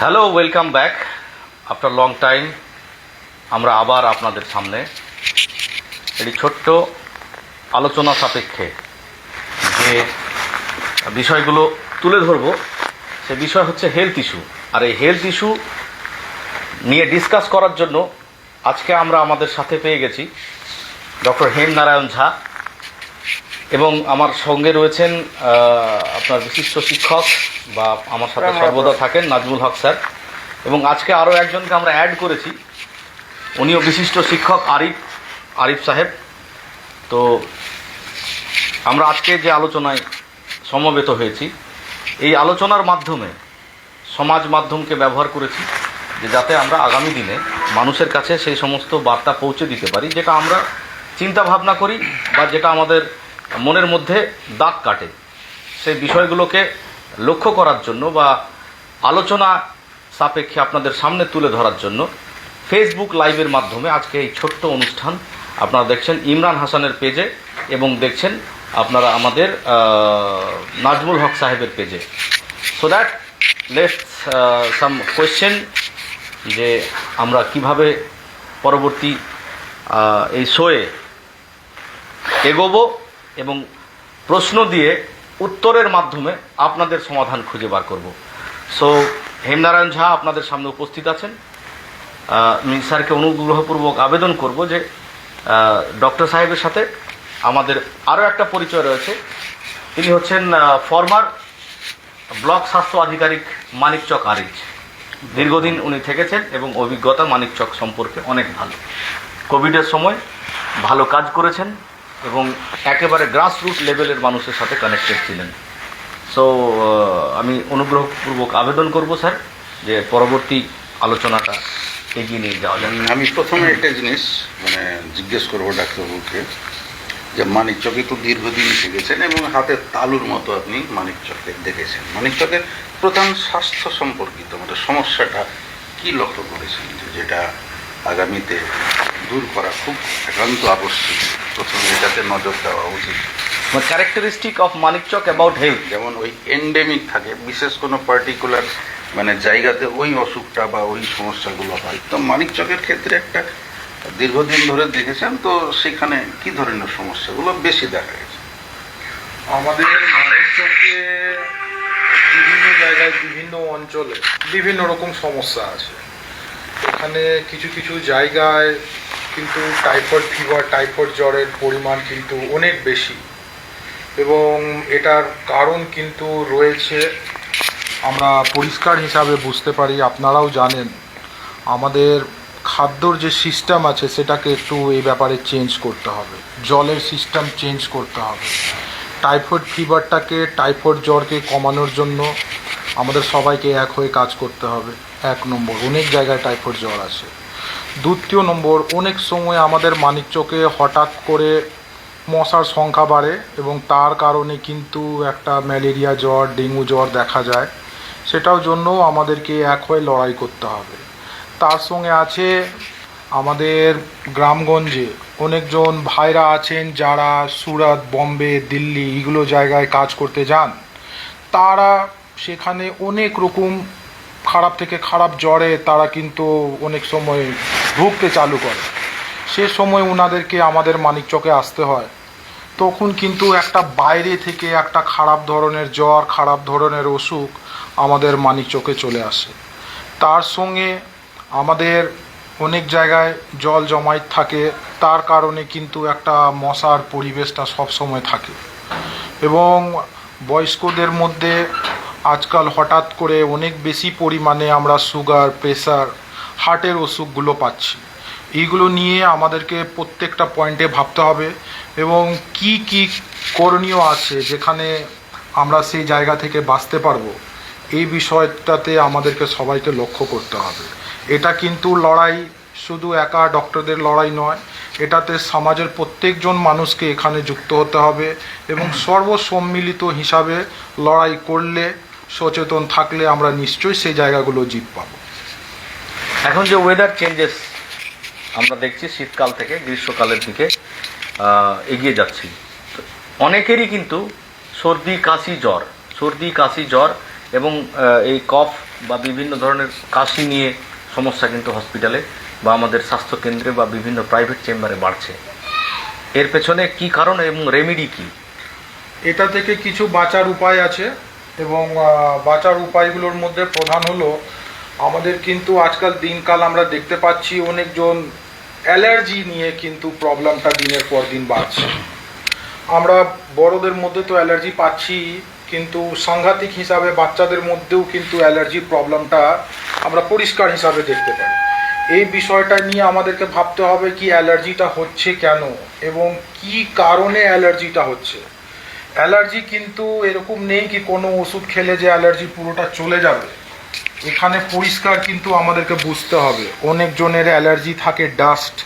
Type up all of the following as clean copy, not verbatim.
Hello, welcome back after long time. আমরা আবার আপনাদের সামনে একটি ছোট্ট আলোচনা সাপেক্ষে যে বিষয়গুলো তুলে ধরব, সে বিষয় হচ্ছে হেলথ ইস্যু। আর এই হেলথ ইস্যু নিয়ে ডিসকাস করার জন্য আজকে আমরা আমাদের সাথে পেয়ে গেছি ডক্টর হেমনারায়ণ ঝা, এবং আমার সঙ্গে রয়েছেন আপনার বিশিষ্ট শিক্ষক বা আমার সাথে সর্বদা থাকেন নাজমুল হক স্যার, এবং আজকে আরও একজনকে আমরা অ্যাড করেছি, উনিও বিশিষ্ট শিক্ষক আরিফ সাহেব। তো আমরা আজকে যে আলোচনায় সমবেত হয়েছি, এই আলোচনার মাধ্যমে সমাজ মাধ্যমকে ব্যবহার করেছি যে যাতে আমরা আগামী দিনে মানুষের কাছে সেই সমস্ত বার্তা পৌঁছে দিতে পারি যেটা আমরা চিন্তা ভাবনা করি বা যেটা আমাদের মনের মধ্যে দাগ কাটে, সেই বিষয়গুলোকে লক্ষ্য করার জন্য বা আলোচনা সাপেক্ষে আপনাদের সামনে তুলে ধরার জন্য ফেসবুক লাইভের মাধ্যমে আজকে এই ছোট্ট অনুষ্ঠান আপনারা দেখছেন ইমরান হাসানের পেজে এবং দেখছেন আপনারা আমাদের নাজমুল হক সাহেবের পেজে। So that let's some question যে আমরা কিভাবে পরবর্তী এই শোয়ে এগোবো এবং প্রশ্ন দিয়ে উত্তরের মাধ্যমে আপনাদের সমাধান খুঁজে বার করব। সো হেমনারায়ণ ঝা আপনাদের সামনে উপস্থিত আছেন। আমি স্যারকে অনুগ্রহপূর্বক আবেদন করব যে ডক্টর সাহেবের সাথে আমাদের আরও একটা পরিচয় রয়েছে। তিনি হচ্ছেন ফরমার ব্লক স্বাস্থ্য আধিকারিক মানিকচক আরিচ। দীর্ঘদিন উনি থেকেছেন এবং অভিজ্ঞতা মানিকচক সম্পর্কে অনেক ভালো। কোভিডের সময় ভালো কাজ করেছেন এবং একেবারে গ্রাসরুট লেভেলের মানুষের সাথে কানেক্টেড ছিলেন। সো আমি অনুগ্রহপূর্বক আবেদন করব স্যার যে পরবর্তী আলোচনাটা এগিয়ে নিয়ে যাওয়া যায়। আমি প্রথমে একটা জিনিস জিজ্ঞেস করবো ডাক্তারবাবুকে, যে মানিকচকে তো দীর্ঘদিন থেকেছেন এবং হাতের তালুর মতো আপনি মানিকচকে দেখেছেন। মানিকচকের প্রধান স্বাস্থ্য সম্পর্কিত সমস্যাটা কি লক্ষ্য করেছেন যেটা আগামীতে দূর করা খুব একান্ত আবশ্যক? প্রথমে এটাতে নজর দেওয়া উচিত। Characteristic of Manikchak about health, যেমন ওই এন্ডেমিক থাকে, বিশেষ কোনো পার্টিকুলার জায়গাতে ওই অসুখটা বা ওই সমস্যাগুলো হয়। তো মানিকচকের ক্ষেত্রে একটা দীর্ঘদিন ধরে দেখেছেন, তো সেখানে কি ধরনের সমস্যাগুলো বেশি দেখা গেছে? আমাদের মানিকচকে বিভিন্ন জায়গায় বিভিন্ন অঞ্চলে বিভিন্ন রকম সমস্যা আছে। এখানে কিছু কিছু জায়গায় কিন্তু টাইফয়েড ফিভার, টাইফয়েড জ্বরের পরিমাণ কিন্তু অনেক বেশি, এবং এটার কারণ কিন্তু রয়েছে আমরা পরিষ্কার হিসাবে বুঝতে পারি। আপনারাও জানেন আমাদের খাদ্যর যে সিস্টেম আছে সেটাকে একটু এই ব্যাপারে চেঞ্জ করতে হবে, জলের সিস্টেম চেঞ্জ করতে হবে। টাইফয়েড ফিভারটাকে, টাইফয়েড জ্বরকে কমানোর জন্য আমাদের সবাইকে এক হয়ে কাজ করতে হবে। 1 নম্বর, অনেক জায়গায় টাইফয়েড জ্বর আছে। 2 নম্বর, অনেক সময় আমাদের মানিকচকে হঠাৎ করে মশার সংখ্যা বাড়ে এবং তার কারণে কিন্তু একটা ম্যালেরিয়া জ্বর, ডেঙ্গু জ্বর দেখা যায়। সেটার জন্য আমাদেরকে এক হয়ে লড়াই করতে হবে। তার সঙ্গে আছে আমাদের গ্রামগঞ্জে অনেকজন ভাইরা আছেন যারা সুরাত, বম্বে, দিল্লি এগুলো জায়গায় কাজ করতে যান। তারা সেখানে অনেক রকম খারাপ থেকে খারাপ জ্বরে তারা কিন্তু অনেক সময় ভুগতে চালু করে। সে সময় ওনাদেরকে আমাদের মানিকচকে আসতে হয়। তখন কিন্তু একটা বাইরে থেকে একটা খারাপ ধরনের জ্বর, খারাপ ধরনের অসুখ আমাদের মানিকচকে চলে আসে। তার সঙ্গে আমাদের অনেক জায়গায় জল জমায়েত থাকে, তার কারণে কিন্তু একটা মশার পরিবেশটা সব সময় থাকে। এবং বয়স্কদের মধ্যে আজকাল হঠাৎ করে অনেক বেশি পরিমাণে আমরা সুগার, প্রেসার, হার্টের অসুখগুলো পাচ্ছি। এইগুলো নিয়ে আমাদেরকে প্রত্যেকটা পয়েন্টে ভাবতে হবে এবং কি কি করণীয় আছে যেখানে আমরা সেই জায়গা থেকে বাঁচতে পারবো, এই বিষয়টাতে আমাদেরকে সবাইকে লক্ষ্য করতে হবে। এটা কিন্তু লড়াই শুধু একা ডক্টরদের লড়াই নয়, এটাতে সমাজের প্রত্যেকজন মানুষকে এখানে যুক্ত হতে হবে এবং সর্বসম্মিলিত হিসাবে লড়াই করলে, সচেতন থাকলে আমরা নিশ্চয়ই সেই জায়গাগুলো জিত পাবো। এখন যে ওয়েদার চেঞ্জেস আমরা দেখছি, শীতকাল থেকে গ্রীষ্মকালের দিকে এগিয়ে যাচ্ছি, অনেকেরই কিন্তু সর্দি কাশি জ্বর এবং এই কফ বা বিভিন্ন ধরনের কাশি নিয়ে সমস্যা কিন্তু হসপিটালে বা আমাদের স্বাস্থ্যকেন্দ্রে বা বিভিন্ন প্রাইভেট চেম্বারে বাড়ছে। এর পেছনে কি কারণ এবং রেমেডি কি? এটা থেকে কিছু বাঁচার উপায় আছে এবং বাঁচার উপায়গুলোর মধ্যে প্রধান হলো আমাদের কিন্তু আজকাল দিনকাল আমরা দেখতে পাচ্ছি অনেকজন অ্যালার্জি নিয়ে কিন্তু প্রবলেমটা দিনের পর দিন বাড়ছে। আমরা বড়দের মধ্যে তো অ্যালার্জি পাচ্ছি, কিন্তু সাংঘাতিক হিসাবে বাচ্চাদের মধ্যেও কিন্তু অ্যালার্জির প্রবলেমটা আমরা পরিষ্কার হিসাবে দেখতে পাই। এই বিষয়টা নিয়ে আমাদেরকে ভাবতে হবে কি অ্যালার্জিটা হচ্ছে কেন এবং কি কারণে অ্যালার্জিটা হচ্ছে। অ্যালার্জি কিন্তু এরকম নেই কি কোনো ওষুধ খেলে যে অ্যালার্জি পুরোটা চলে যাবে। এখানে পরিষ্কার কিন্তু আমাদেরকে বুঝতে হবে অনেকজনের অ্যালার্জি থাকে ডাস্ট,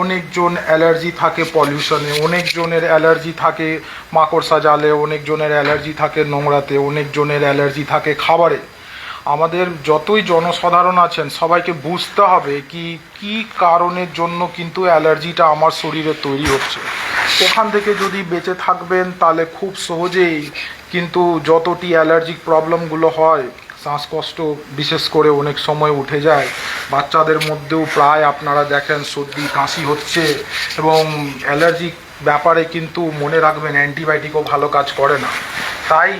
অনেকজন অ্যালার্জি থাকে পলিউশনে, অনেকজনের অ্যালার্জি থাকে মাকড়সা জালে, অনেকজনের অ্যালার্জি থাকে নোংরাতে, অনেকজনের অ্যালার্জি থাকে খাবারে। আমাদের যতই জনসাধারণ আছেন সবাইকে বুঝতে হবে কি কি কারণের জন্য কিন্তু অ্যালার্জিটা আমার শরীরে তৈরি হচ্ছে। ওখান থেকে যদি বেঁচে থাকবেন তাহলে খুব সহজেই কিন্তু যতটি অ্যালার্জিক প্রবলেমগুলো হয়, শ্বাসকষ্ট বিশেষ করে অনেক সময় উঠে যায়, বাচ্চাদের মধ্যেও প্রায় আপনারা দেখেন সর্দি কাশি হচ্ছে। এবং অ্যালার্জিক ব্যাপারে কিন্তু মনে রাখবেন অ্যান্টিবায়োটিকও ভালো কাজ করে না। তাই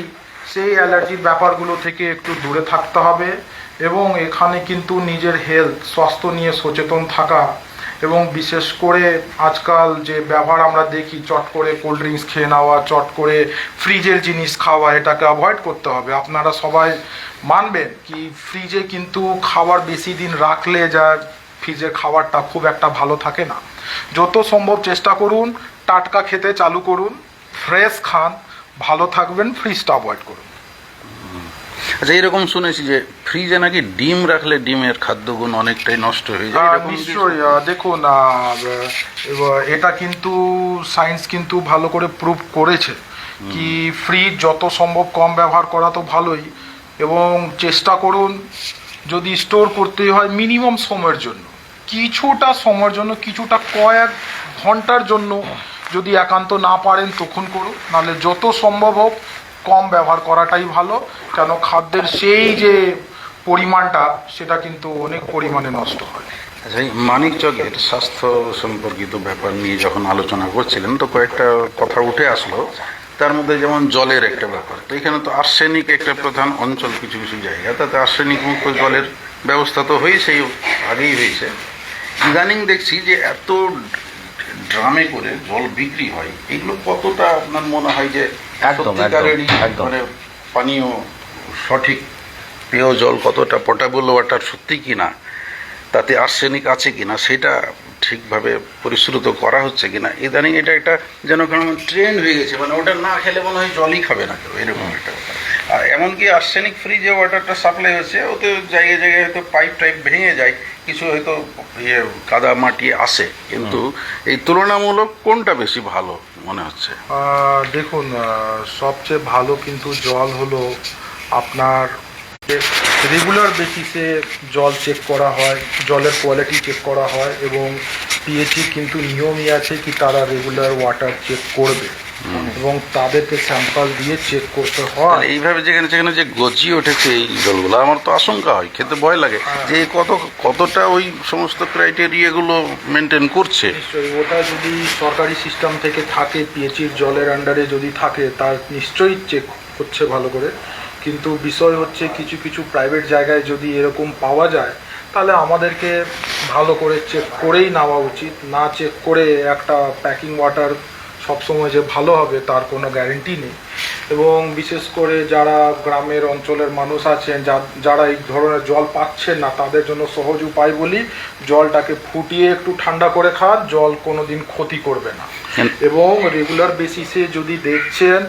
সেই অ্যালার্জির ব্যাপারগুলো থেকে একটু দূরে থাকতে হবে এবং এখানে কিন্তু নিজের হেলথ স্বাস্থ্য নিয়ে সচেতন থাকা এবং বিশেষ করে আজকাল যে ব্যবহার আমরা দেখি চট করে কোল্ড ড্রিঙ্কস খেয়ে নেওয়া, চট করে ফ্রিজের জিনিস খাওয়া, এটাকে অ্যাভয়েড করতে হবে। আপনারা সবাই মানবেন কি ফ্রিজে কিন্তু খাবার বেশি দিন রাখলে যা ফ্রিজের খাবারটা খুব একটা ভালো থাকে না। যত সম্ভব চেষ্টা করুন টাটকা খেতে চালু করুন, ফ্রেশ খান, ভালো থাকবেন, ফ্রিজটা অ্যাভয়েড করুন। আচ্ছা, এরকম শুনেছি যে ফ্রিজে নাকি ডিম রাখলে ডিমের খাদ্যগুণ অনেকটাই নষ্ট হয়ে যায়। নিশ্চয়ই দেখুন এটা কিন্তু সায়েন্স কিন্তু ভালো করে প্রুভ করেছে কি ফ্রিজ যত সম্ভব কম ব্যবহার করা তো ভালোই, এবং চেষ্টা করুন যদি স্টোর করতে হয় মিনিমাম সময়ের জন্য, কিছুটা সময়ের জন্য, কিছুটা কয়েক ঘন্টার জন্য যদি একান্ত না পারেন তখন করুন, নাহলে যত সম্ভব হোক কম ব্যবহার করাটাই ভালো। কেন খাদ্যের সেই যে পরিমাণটা সেটা কিন্তু অনেক পরিমাণে নষ্ট হয়। আচ্ছা, এই মানিকচকের স্বাস্থ্য সম্পর্কিত ব্যাপার নিয়ে যখন আলোচনা করছিলেন তো কয়েকটা কথা উঠে আসলো, তার মধ্যে যেমন জলের একটা ব্যাপার। তো এখানে তো আর্সেনিক একটা প্রধান অঞ্চল, কিছু কিছু জায়গা তাতে আর্সেনিক মুক্ত জলের ব্যবস্থা তো হয়েছেই, আগেই হয়েছে। ইদানিং দেখছি যে এত ড্রামে করে জল বিক্রি হয়, এগুলো কতটা আপনার মনে হয় যে সত্যিকারেরই মানে পানীয় সঠিক পেয় জল, কতটা পোর্টেবল ওয়াটার সত্যি কিনা, তাতে আর্সেনিক আছে কিনা সেটা ঠিকভাবে পরিশ্রুত করা হচ্ছে কিনা। ইদানিং এটা একটা যেন কেমন ট্রেন্ড হয়ে গেছে, মানে ওটা না খেলে মনে হয় জলই খাবে না কেউ, এরকম একটা ব্যাপার। আর এমনকি আর্সেনিক ফ্রি যে ওয়াটারটা সাপ্লাই হচ্ছে ওতে জায়গায় জায়গায় হয়তো পাইপ টাইপ ভেঙে যায়, কিছু হয়তো কাদা মাটি আসে, কিন্তু এই তুলনামূলক কোনটা বেশি ভালো মনে হচ্ছে? দেখুন সবচেয়ে ভালো কিন্তু জল হলো আপনার রেগুলার বেসিসে জল চেক করা হয়, জলের কোয়ালিটি চেক করা হয় এবং পিএইচই কিন্তু নিয়মই আছে কি তারা রেগুলার ওয়াটার চেক করবে এবং তাদেরকে স্যাম্পল দিয়ে চেক করতে হয়। এইভাবে যেখানে যেখানে যে গজিয়ে উঠেছে এই জলগুলো, আমার তো আশঙ্কা হয়, খেতে ভয় লাগে যে কতটা ওই সমস্ত ক্রাইটেরিয়াগুলো মেনটেন করছে। নিশ্চয়ই ওটা যদি সরকারি সিস্টেম থেকে থাকে, পিএইচির জলের আন্ডারে যদি থাকে, তার নিশ্চয়ই চেক হচ্ছে ভালো করে। কিন্তু বিষয় হচ্ছে কিছু কিছু প্রাইভেট জায়গায় যদি এরকম পাওয়া যায় তাহলে আমাদেরকে ভালো করে চেক করেই নেওয়া উচিত। না চেক করে একটা প্যাকিং ওয়াটার সবসময় যে ভালো হবে তার কোনো গ্যারেন্টি নেই। এবং বিশেষ করে যারা গ্রামের অঞ্চলের মানুষ আছেন, যারা এই ধরনের জল পাচ্ছেন না, তাদের জন্য সহজ উপায় বলি, জলটাকে ফুটিয়ে একটু ঠান্ডা করে খান, জল কোনো দিন ক্ষতি করবে না। এবং রেগুলার বেসিসে যদি দেখছেন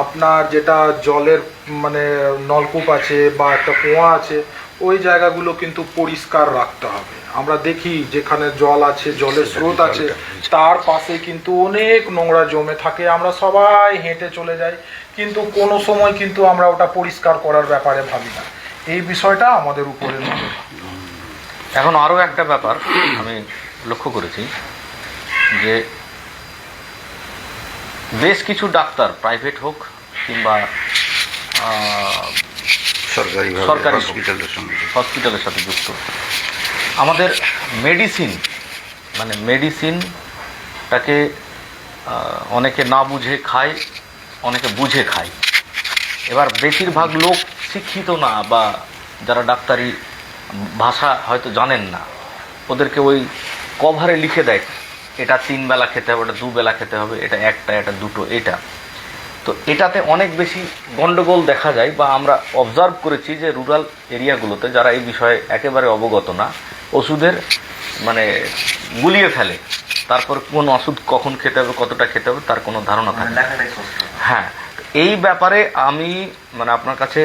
আপনার যেটা জলের মানে নলকূপ আছে বা একটা কুয়া আছে, ওই জায়গাগুলো কিন্তু পরিষ্কার রাখতে হবে। আমরা দেখি যেখানে জল আছে, জলের স্রোত আছে, তার পাশে কিন্তু অনেক নোংরা জমে থাকে, আমরা সবাই হেঁটে চলে যাই, কিন্তু কোনো সময় কিন্তু আমরা ওটা পরিষ্কার করার ব্যাপারে ভাবি না। এই বিষয়টা আমাদের উপরে নজর। এখন আরও একটা ব্যাপার আমি লক্ষ্য করেছি যে বেশ কিছু ডাক্তার প্রাইভেট হোক কিংবা সরকারি সরকারি হসপিটালের সঙ্গে। হসপিটালের সাথে যুক্ত। আমাদের মেডিসিন মানে মেডিসিনটাকে অনেকে না বুঝে খায়, অনেকে বুঝে খায়। এবার বেশিরভাগ লোক শিক্ষিত না বা যারা ডাক্তারি ভাষা হয়তো জানেন না, ওদেরকে ওই কভারে লিখে দেয় এটা 3 বেলা খেতে হবে, এটা 2 বেলা খেতে হবে, এটা একটা, এটা দুটো, এটা। তো এটাতে অনেক বেশি গন্ডগোল দেখা যায় বা আমরা অবজার্ভ করেছি যে রুরাল এরিয়াগুলোতে যারা এই বিষয়ে একেবারে অবগত না, ওষুধের মানে গুলিয়ে ফেলে, তারপর কোন ওষুধ কখন খেতে হবে, কতটা খেতে হবে তার কোনো ধারণা থাকে না। হ্যাঁ, এই ব্যাপারে আমি মানে আপনার কাছে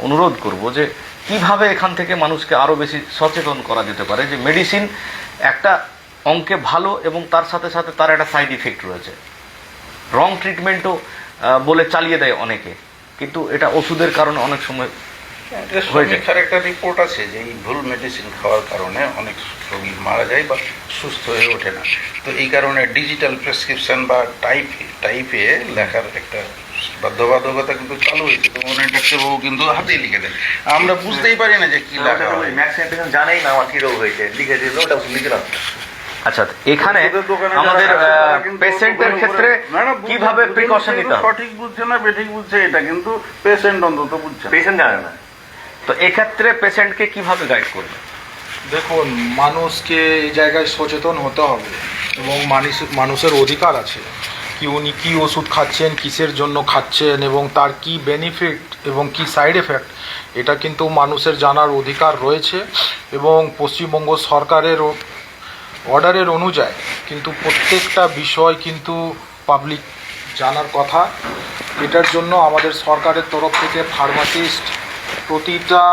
অনুরোধ করব যে কিভাবে এখান থেকে মানুষকে আরও বেশি সচেতন করা যেতে পারে যে মেডিসিন একটা অঙ্কে ভালো এবং তার সাথে সাথে তার একটা সাইড ইফেক্ট রয়েছে। রং ট্রিটমেন্টও বলে চালিয়ে দেয় অনেকে, কিন্তু এটা ওষুধের কারণে অনেক সময় সমীক্ষার একটা রিপোর্ট আছে যে এই ভুল মেডিসিন খাওয়ার কারণে অনেক রোগী মারা যায় বা সুস্থ হয়ে ওঠে না। তো এই কারণে ডিজিটাল প্রেসক্রিপশন বা টাইপে লেখার একটা বাধ্যবাধকতা কিন্তু চালু হয়েছে। তো অনেক ডাক্তারবাবু কিন্তু হাতেই লিখে দেন, আমরা বুঝতেই পারি না যে কি লেখা হয়। ম্যাক্সিমাম জানেই না আমার কি রোগ হয়েছে, লিখে দিল ওটা লিখে দাও। আচ্ছা, এখানে আমাদের পেশেন্টের ক্ষেত্রে কিভাবে প্রিকশন নিতে হবে? সঠিক বুঝছে না বেঠিক বুঝছে এটা কিন্তু পেশেন্ট অন্তত বুঝছে, পেশেন্ট জানে না। তো এক্ষেত্রে পেশেন্টকে কিভাবে গাইড করবে? দেখুন, মানুষকে এই জায়গায় সচেতন হতে হবে এবং মানুষের অধিকার আছে কি উনি কী ওষুধ খাচ্ছেন, কিসের জন্য খাচ্ছেন এবং তার কি বেনিফিট এবং কি সাইড এফেক্ট, এটা কিন্তু মানুষের জানার অধিকার রয়েছে। এবং পশ্চিমবঙ্গ সরকারের অর্ডারের অনুযায়ী কিন্তু প্রত্যেকটা বিষয় কিন্তু পাবলিক জানার কথা। এটার জন্য আমাদের সরকারের তরফ থেকে ফার্মাসিস্ট প্রতিটা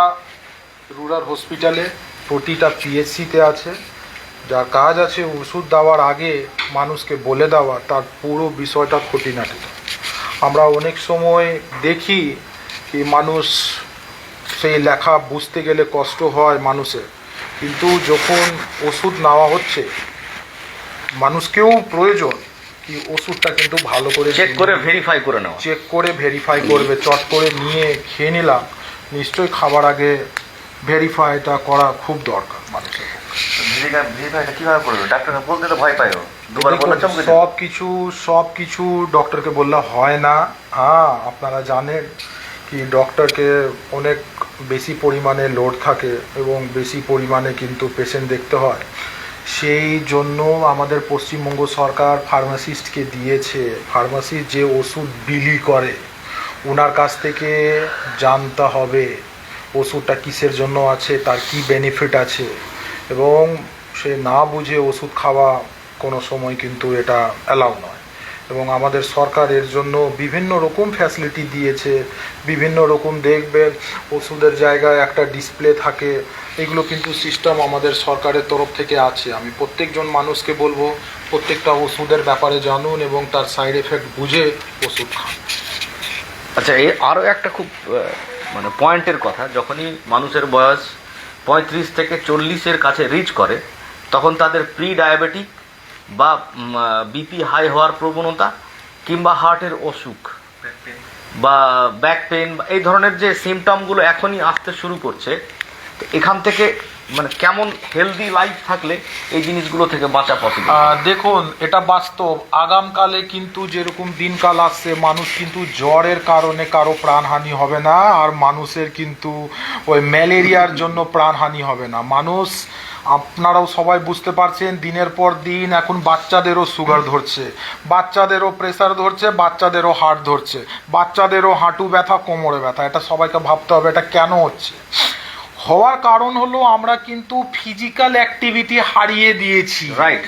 রুরাল হসপিটালে, প্রতিটা পিএসসিতে আছে, যার কাজ আছে ওষুধ দেওয়ার আগে মানুষকে বলে দেওয়া তার পুরো বিষয়টা খুঁটিনাটিটা। আমরা অনেক সময় দেখি কি মানুষ সেই লেখা বুঝতে গেলে কষ্ট হয় মানুষের, কিন্তু যখন ওষুধ নেওয়া হচ্ছে মানুষকেও প্রয়োজন কি ওষুধটা কিন্তু ভালো করে চেক করে ভেরিফাই করে নেওয়া, চেক করে ভেরিফাই করবে। চট করে নিয়ে খেয়ে নিলাম, নিশ্চয়ই খাবার আগে ভেরিফাইটা করা খুব দরকার মানুষের। ভেরিফাইটা কিভাবে করবে? ডাক্তারকে বলতে তো ভয় পায়, দুবার বললে চমকে যাবে। সব কিছু ডক্টরকে বললে হয় না। হ্যাঁ, আপনারা জানেন কি ডক্টরকে অনেক বেশি পরিমাণে লোড থাকে এবং বেশি পরিমাণে কিন্তু পেশেন্ট দেখতে হয়। সেই জন্য আমাদের পশ্চিমবঙ্গ সরকার ফার্মাসিস্টকে দিয়েছে, ফার্মাসিস্ট যে ওষুধ বিলি করে ওনার কাছ থেকে জানতে হবে ওষুধটা কিসের জন্য আছে, তার কি বেনিফিট আছে। এবং সে না বুঝে ওষুধ খাওয়া কোনো সময় কিন্তু এটা অ্যালাউ নয়। এবং আমাদের সরকার এর জন্য বিভিন্ন রকম ফ্যাসিলিটি দিয়েছে, বিভিন্ন রকম দেখবেন ওষুধের জায়গায় একটা ডিসপ্লে থাকে, এগুলো কিন্তু সিস্টেম আমাদের সরকারের তরফ থেকে আছে। আমি প্রত্যেকজন মানুষকে বলবো প্রত্যেকটা ওষুধের ব্যাপারে জানুন এবং তার সাইড এফেক্ট বুঝে ওষুধ খান। আচ্ছা, এই আরও একটা খুব মানে পয়েন্টের কথা, যখনই মানুষের বয়স 35 থেকে 40-এর কাছে রিচ করে তখন তাদের প্রি ডায়াবেটিক বা বিপি হাই হওয়ার প্রবণতা কিংবা হার্টের অসুখ বা ব্যাক পেন এই ধরনের যে সিমটমগুলো এখনই আসতে শুরু করছে। তো এখান থেকে মানে কেমন হেলদি লাইফ থাকলে এই জিনিসগুলো থেকে বাঁচা পসিবল? দেখুন, এটা বাস্তব। আগামকালে কিন্তু যেরকম দিনকাল আসছে, মানুষ কিন্তু জ্বরের কারণে কারো প্রাণহানি হবে না, আর মানুষের কিন্তু ওই ম্যালেরিয়ার জন্য প্রাণহানি হবে না। মানুষ, আপনারাও সবাই বুঝতে পারছেন, দিনের পর দিন এখন বাচ্চাদেরও সুগার ধরছে, বাচ্চাদেরও প্রেসার ধরছে, বাচ্চাদেরও হার্ট ধরছে, বাচ্চাদেরও হাঁটু ব্যথা, কোমরে ব্যথা। এটা সবাইকে ভাবতে হবে এটা কেন হচ্ছে। হওয়ার কারণ হলো আমরা কিন্তু ফিজিক্যাল অ্যাক্টিভিটি হারিয়ে দিয়েছি। রাইট।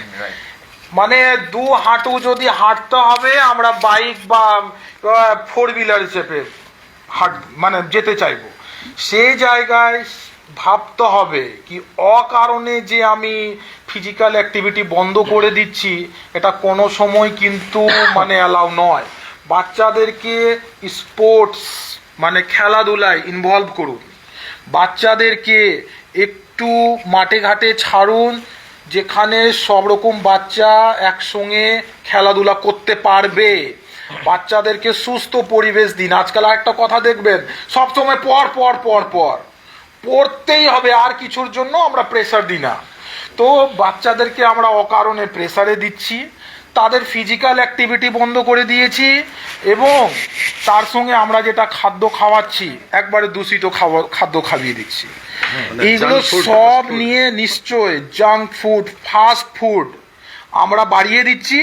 মানে দু হাঁটু যদি হাঁটতে হবে, আমরা বাইক বা 4 হুইলার চেপে মানে যেতে চাইবো, সেই জায়গায় ভাবতে হবে কি অকারণে যে আমি ফিজিক্যাল অ্যাক্টিভিটি বন্ধ করে দিচ্ছি, এটা কোনো সময় কিন্তু মানে অ্যালাউ নয়। বাচ্চাদেরকে স্পোর্টস মানে খেলাধুলায় ইনভলভ করুন, বাচ্চাদেরকে একটু মাঠে ঘাটে ছাড়ুন যেখানে সব রকম বাচ্চা একসঙ্গে খেলাধুলা করতে পারবে। বাচ্চাদেরকে সুস্থ পরিবেশ দিন। আজকাল একটা কথা দেখবেন, সবসময় পর পর পর পর পড়তেই হবে, আর কিছুর জন্য আমরা প্রেসার দিই না। তো বাচ্চাদেরকে আমরা অকারণে প্রেসারে দিচ্ছি, তাদের ফিজিক্যাল অ্যাক্টিভিটি বন্ধ করে দিয়েছি, এবং তার সঙ্গে আমরা যেটা খাদ্য খাওয়াচ্ছি একবারে দূষিত খাদ্য খাইয়ে দিচ্ছি। এইগুলো junk food, সব fast food। নিয়ে নিশ্চয় জাঙ্ক ফুড, ফাস্ট ফুড আমরা বাড়িয়ে দিচ্ছি,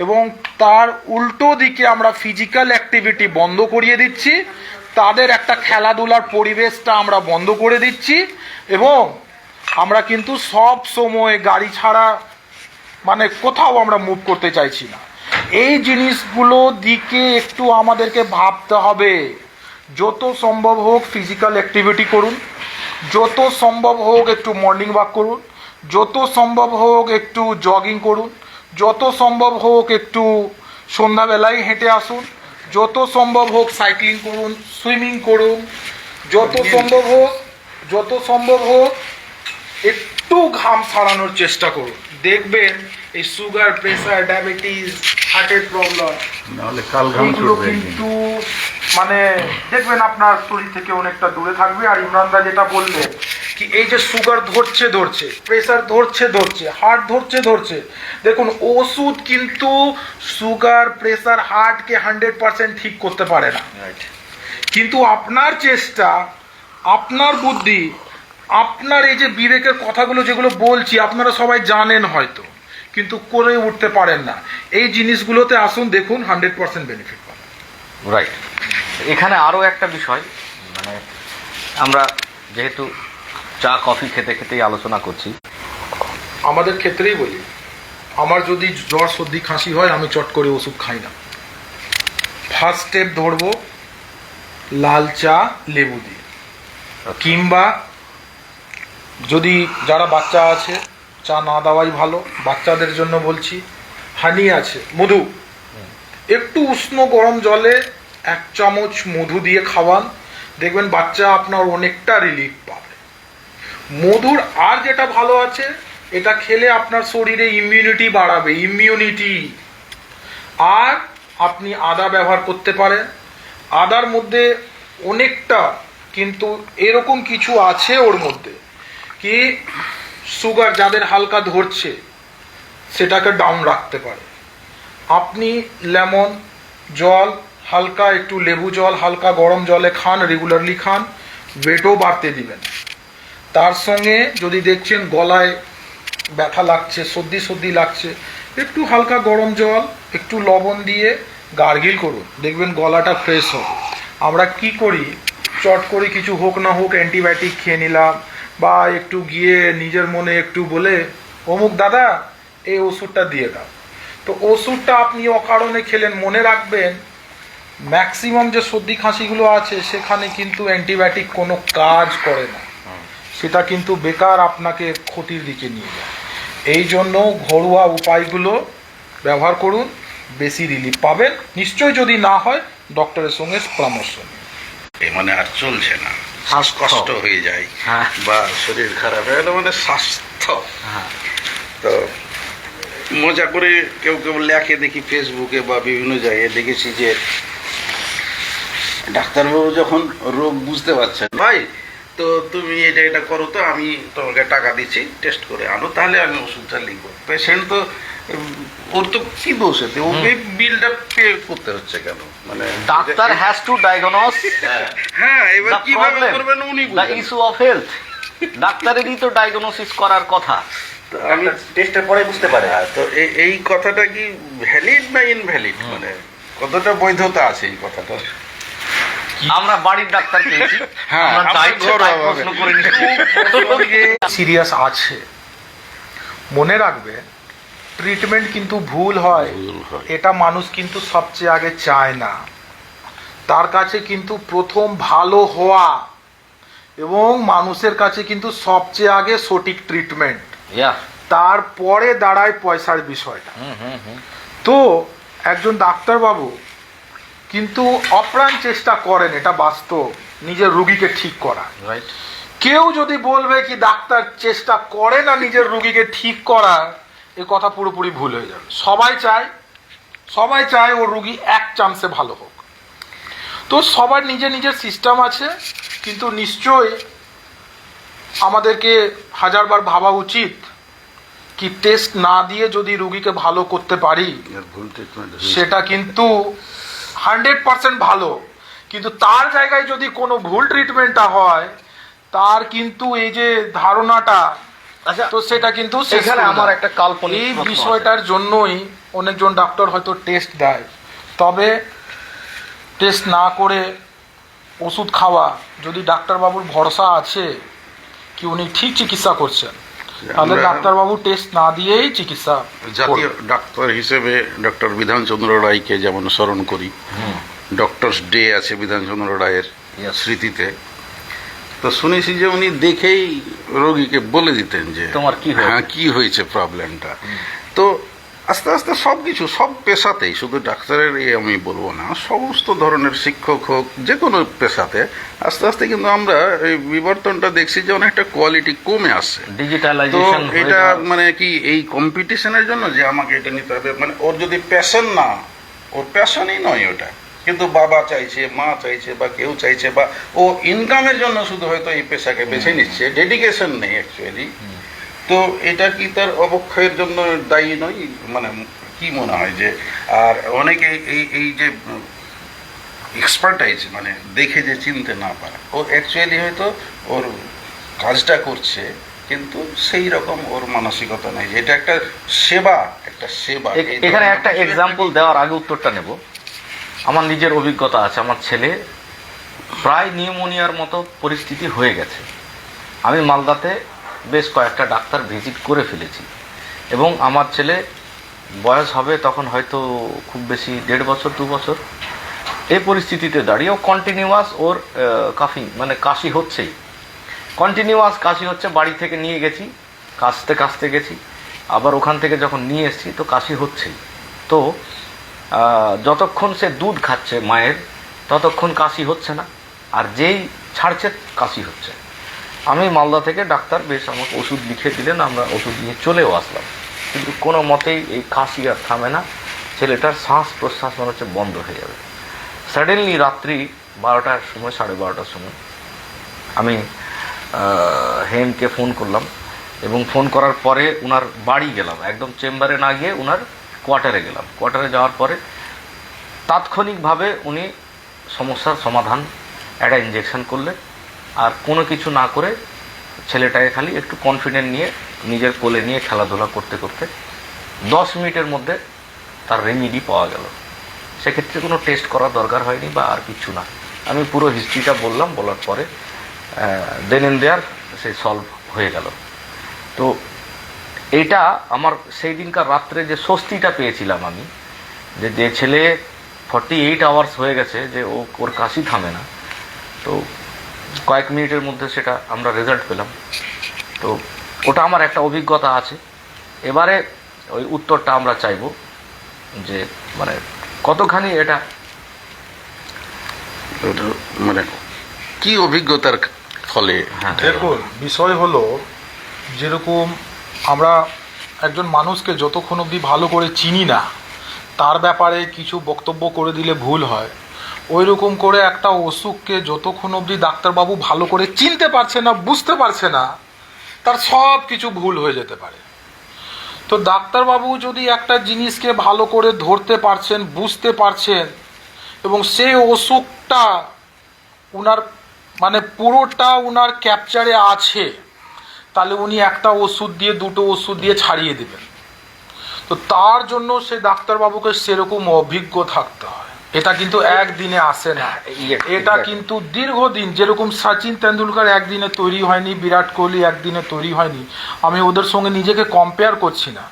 এবং তার উল্টো দিকে আমরা ফিজিক্যাল অ্যাক্টিভিটি বন্ধ করিয়ে দিচ্ছি, তাদের একটা খেলাধুলার পরিবেশটা আমরা বন্ধ করে দিচ্ছি, এবং আমরা কিন্তু সব সময় গাড়ি ছাড়া মানে কোথাও আমরা মুভ করতে চাইছি না। এই জিনিসগুলো দিকে একটু আমাদেরকে ভাবতে হবে। যত সম্ভব হোক ফিজিক্যাল অ্যাক্টিভিটি করুন, যত সম্ভব হোক একটু মর্নিং ওয়াক করুন, যত সম্ভব হোক একটু জগিং করুন, যত সম্ভব হোক একটু সন্ধ্যাবেলায় হেঁটে আসুন, যত সম্ভব হোক সাইক্লিং করুন, সুইমিং করুন, যত সম্ভব হোক একটু ঘাম ছাড়ানোর চেষ্টা করুন। দেখবেন এই সুগার, প্রেসার, ডায়াবেটিস, হার্টের প্রবলেম, নাহলে কাল ঘাম এইগুলো ছুটবে একদিন। কিন্তু মানে দেখবেন আপনার শরীর থেকে অনেকটা দূরে থাকবে। আর ইমরানদা যেটা বললেন কি এই যে সুগার ধরছে, প্রেসার ধরছে, হার্ট ধরছে, দেখুন ওষুধ কিন্তু সুগার, প্রেসার, হার্টকে 100% ঠিক করতে পারে না। কিন্তু আপনার চেষ্টা, আপনার বুদ্ধি, আপনার এই যে বিবেকের কথাগুলো যেগুলো বলছি আপনারা সবাই জানেন হয়তো, কিন্তু করে উঠতে পারেন না। এই জিনিসগুলোতে আসুন, দেখুন 100% বেনিফিট পাবেন। রাইট। এখানে আরও একটা বিষয়, মানে আমরা যেহেতু চা কফি খেতে খেতেই আলোচনা করছি, আমাদের ক্ষেত্রেই বলি, আমার যদি জ্বর সর্দি খাসি হয় আমি চট করে ওষুধ খাই না। ফার্স্ট স্টেপ ধরবো লাল চা লেবু দিয়ে, কিংবা যদি যারা বাচ্চা আছে চা না দেওয়াই ভালো, বাচ্চাদের জন্য বলছি হানি আছে, মধু, একটু উষ্ণ গরম জলে 1 চামচ মধু দিয়ে খাওয়ান, দেখবেন বাচ্চা আপনার অনেকটা রিলিফ পাবে। মধুর আর যেটা ভালো আছে, এটা খেলে আপনার শরীরে ইমিউনিটি বাড়াবে, আর আপনি আদা ব্যবহার করতে পারেন। আদার মধ্যে অনেকটা কিন্তু এরকম কিছু আছে ওর মধ্যে কি সুগার যাদের হালকা ধরছে সেটাকে ডাউন রাখতে পারে। আপনি লেমন জল, হালকা একটু লেবু জল হালকা গরম জলে খান, রেগুলারলি খান, ওয়েটও বাড়তে দিবেন। তার সঙ্গে যদি দেখছেন গলায় ব্যথা লাগছে, সর্দি লাগছে, একটু হালকা গরম জল একটু লবণ দিয়ে গার্গিল করুন, দেখবেন গলাটা ফ্রেশ হবে। আমরা কি করি, চট করে কিছু হোক না হোক অ্যান্টিবায়োটিক খেয়ে নিলাম, বা একটু গিয়ে নিজের মনে একটু বলে অমুক দাদা এই ওষুধটা দিয়ে দাও, তো ওষুধটা আপনি অকারণে খেলেন। মনে রাখবেন ম্যাক্সিমাম যে সর্দি খাঁসিগুলো আছে সেখানে কিন্তু অ্যান্টিবায়োটিক কোনো কাজ করে না, সেটা কিন্তু বেকার আপনাকে ক্ষতির দিকে নিয়ে যায়। এই জন্য ঘরোয়া উপায়গুলো ব্যবহার করুন, বেশি রিলিফ পাবেন নিশ্চয়। যদি না হয় ডক্টরের সঙ্গে পরামর্শ নিন। মানে আর চলছে না, শ্বাসকষ্ট হয়ে যায়, হ্যাঁ। বা শরীর খারাপ হয়ে গেলে মানে স্বাস্থ্য। হ্যাঁ, তো মজা করে কেউ লেখে দেখি ফেসবুকে বা বিভিন্ন জায়গায় দেখেছি যে ডাক্তারবাবু যখন রোগ বুঝতে পারছেন, ভাই তো তুমি এটা করো, তো আমি তোমাকে টাকা দিচ্ছি, টেস্ট করে আনো, তাহলে আমি ওষুধটা লিখবো। পেশেন্ট তো ওর তো কি দোষ এতে, ওকে বিলটা পে করতে হচ্ছে কেন? মানে ডাক্তার হ্যাজ টু ডায়াগনোজ হ্যাঁ, এবার দ্য কিভাবে প্রবলেম, করবেন উনি দ্য বুঝেন। Issue of health. ডাক্তারেরই তো ডায়াগনোসিস করার কথা। তো আমি টেস্টের পরে বুঝতে পারে। তো এই কথাটা কি ভ্যালিড না ইনভ্যালিড, মানে কতটা বৈধতা আছে এই কথাটা? আমরা বাড়ির ডাক্তার পেয়েছি, হ্যাঁ, আমরা আমরা চাইছি ঘরোয়া তাই ভাবে। প্রশ্ন করে নিচ্ছি। সিরিয়াস আছে, মনে রাখবে ট্রিটমেন্ট কিন্তু ভুল হয়, ভুল হয়। এটা মানুষ কিন্তু সবচেয়ে আগে চায় না। তার কাছে কিন্তু প্রথম ভালো হওয়া, এবং মানুষের কাছে কিন্তু সবচেয়ে আগে সঠিক ট্রিটমেন্ট, Yeah. তারপরে দাঁড়ায় পয়সার বিষয়টা। তো একজন ডাক্তারবাবু কিন্তু অপ্রাণ চেষ্টা করেন, এটা বাস্তব, নিজের রুগীকে ঠিক করা। Right. কেউ যদি বলবে কি ডাক্তার চেষ্টা করে না নিজের রুগীকে ঠিক করা, এ কথা পুরোপুরি ভুল হয়ে যাবে। সবাই চায় সবাই চায় ও রুগী এক চান্সে ভালো হোক। তো সবার নিজের নিজের সিস্টেম আছে, কিন্তু নিশ্চয়ই আমাদেরকে হাজারবার ভাবা উচিত কি টেস্ট না দিয়ে যদি রুগীকে ভালো করতে পারি এর ভুল ট্রিটমেন্ট সেটা কিন্তু 100% ভালো, কিন্তু তার জায়গায় যদি কোনো ভুল ট্রিটমেন্টটা হয় তার কিন্তু এই যে ধারণাটা, আচ্ছা, তো সেটা কিন্তু শেষ এখানে করে আমার দেয়। একটা কাল্পনিক এই প্রশ্ন আছে। বিষয়টার জন্যই অনেকজন ডাক্তার হয়তো টেস্ট দেয়, তবে টেস্ট না করে ওষুধ খাওয়া, যদি ডাক্তারবাবুর ভরসা আছে কি উনি ঠিক চিকিৎসা করছেন, তাহলে আমরা- ডাক্তারবাবু টেস্ট না দিয়েই চিকিৎসা জাতীয় করবেন। ডাক্তার হিসেবে ডক্টর বিধানচন্দ্র রায়কে যেমন স্মরণ করি, ডক্টরস ডে আছে বিধানচন্দ্র রায়ের Yes. স্মৃতিতে, তো শুনেছি যে উনি দেখেই রোগীকে বলে দিতেন যে তোমার কি হয়েছে? হ্যাঁ কি হয়েছে প্রবলেমটা। তো আস্তে আস্তে সব কিছু, সব পেশাতেই, শুধু ডাক্তারের আমি বলবো না, সমস্ত ধরনের শিক্ষক হোক, যে কোনো পেশাতে আস্তে আস্তে কিন্তু আমরা এই বিবর্তনটা দেখছি যে অনেকটা কোয়ালিটি কমে আসছে। তো ডিজিটালাইজেশন এটা মানে কি এই কম্পিটিশনের জন্য যে আমাকে এটা নিতে হবে, মানে ওর যদি প্যাশন না, ওর প্যাশনই নয় ওটা, কিন্তু বাবা চাইছে, মা চাইছে, বা কেউ চাইছে, বা ও ইনকামের জন্য শুধু হয়তো এই পেশাকে বেছে নিচ্ছে, ডেডিকেশন নেই অ্যাকচুয়ালি, তো এটা কি তার অবক্ষয়ের জন্য দায়ী নয়? মানে কি মনে হয় যে, আর অনেকে এই যে এক্সপার্টাইজ মানে দেখে যে চিনতে না পারা, ও অ্যাকচুয়ালি হয়তো ওর কাজটা করছে কিন্তু সেই রকম ওর মানসিকতা নেই যে এটা একটা সেবা, একটা সেবা। এই এখানে ধরনের একটা কিছু এক্সাম্পল দেওয়ার আগে উত্তরটা নেব। আমার নিজের অভিজ্ঞতা আছে, আমার ছেলে প্রায় নিউমোনিয়ার মতো পরিস্থিতি হয়ে গেছে। আমি মালদাতে বেশ কয়েকটা ডাক্তার ভিজিট করে ফেলেছি, এবং আমার ছেলে বয়স হবে তখন হয়তো খুব বেশি 1.5 বছর 2 বছর, এই পরিস্থিতিতে দাঁড়িয়ে ও কন্টিনিউয়াস ওর কাফি মানে কাশি হচ্ছেই, কন্টিনিউয়াস কাশি হচ্ছে। বাড়ি থেকে নিয়ে গেছি, কাশতে গেছি, আবার ওখান থেকে যখন নিয়ে এসেছি তো কাশি হচ্ছেই। তো যতক্ষণ সে দুধ খাচ্ছে মায়ের ততক্ষণ কাশি হচ্ছে না, আর যেই ছাড়ছে কাশি হচ্ছে। আমি মালদা থেকে ডাক্তার বেশ আমাকে ওষুধ লিখে দিলেন, আমরা ওষুধ নিয়ে চলেও আসলাম, কিন্তু কোনো মতেই এই কাশি আর থামে না। ছেলেটার শ্বাস প্রশ্বাস মনে হচ্ছে বন্ধ হয়ে যাবে। সাডেনলি রাত্রি 12টার সময়, 12:30টার সময় আমি হেমকে ফোন করলাম, এবং ফোন করার পরে ওনার বাড়ি গেলাম, একদম চেম্বারে না গিয়ে ওনার কোয়ার্টারে গেলাম। কোয়ার্টারে যাওয়ার পরে তাৎক্ষণিকভাবে উনি সমস্যার সমাধান একটা ইঞ্জেকশন করলেন, আর কোনো কিছু না করে ছেলেটাকে খালি একটু কনফিডেন্ট নিয়ে নিজের কোলে নিয়ে খেলাধুলা করতে করতে 10 মিনিটের মধ্যে তার রেমিডি পাওয়া গেল। সেক্ষেত্রে কোনো টেস্ট করার দরকার হয়নি বা আর কিছু না। আমি পুরো হিস্ট্রিটা বললাম, বলার পরে দেন এন্ড দেয়ার সে সলভ হয়ে গেল। তো এটা আমার সেই দিনকার রাত্রে যে স্বস্তিটা পেয়েছিলাম আমি, যে ছেলে 48 আওয়ার্স হয়ে গেছে যে ওর কাশি থামে না, তো কয়েক মিনিটের মধ্যে সেটা আমরা রেজাল্ট পেলাম। তো ওটা আমার একটা অভিজ্ঞতা আছে। এবারে ওই উত্তরটা আমরা চাইব যে মানে কতখানি এটা ওটা মানে কি অভিজ্ঞতার ফলে। হ্যাঁ। দেখুন, বিষয় হলো যেরকম আমরা একজন মানুষকে যতক্ষণ অবধি ভালো করে চিনি না তার ব্যাপারে কিছু বক্তব্য করে দিলে ভুল হয়, ওই রকম করে একটা অসুখকে যতক্ষণ অবধি ডাক্তারবাবু ভালো করে চিনতে পারছে না, বুঝতে পারছে না, তার সব কিছু ভুল হয়ে যেতে পারে। তো ডাক্তারবাবু যদি একটা জিনিসকে ভালো করে ধরতে পারছেন, বুঝতে পারছেন, এবং সেই অসুখটা উনার মানে পুরোটা উনার ক্যাপচারে আছে, তাহলে উনি একটা ওষুধ দিয়ে, দুটো ওষুধ দিয়ে ছাড়িয়ে দেবেন। তো তার জন্য সে ডাক্তারবাবুকে সেরকম অভিজ্ঞ থাকতে হয়। এটা কিন্তু একদিনে আসে না, এটা কিন্তু দীর্ঘদিন। যেরকম সচিন তেন্ডুলকার একদিনে তৈরি হয়নি, বিরাট কোহলি একদিনে তৈরি হয়নি, আমি ওদের সঙ্গে নিজেকে কম্পেয়ার করছি না,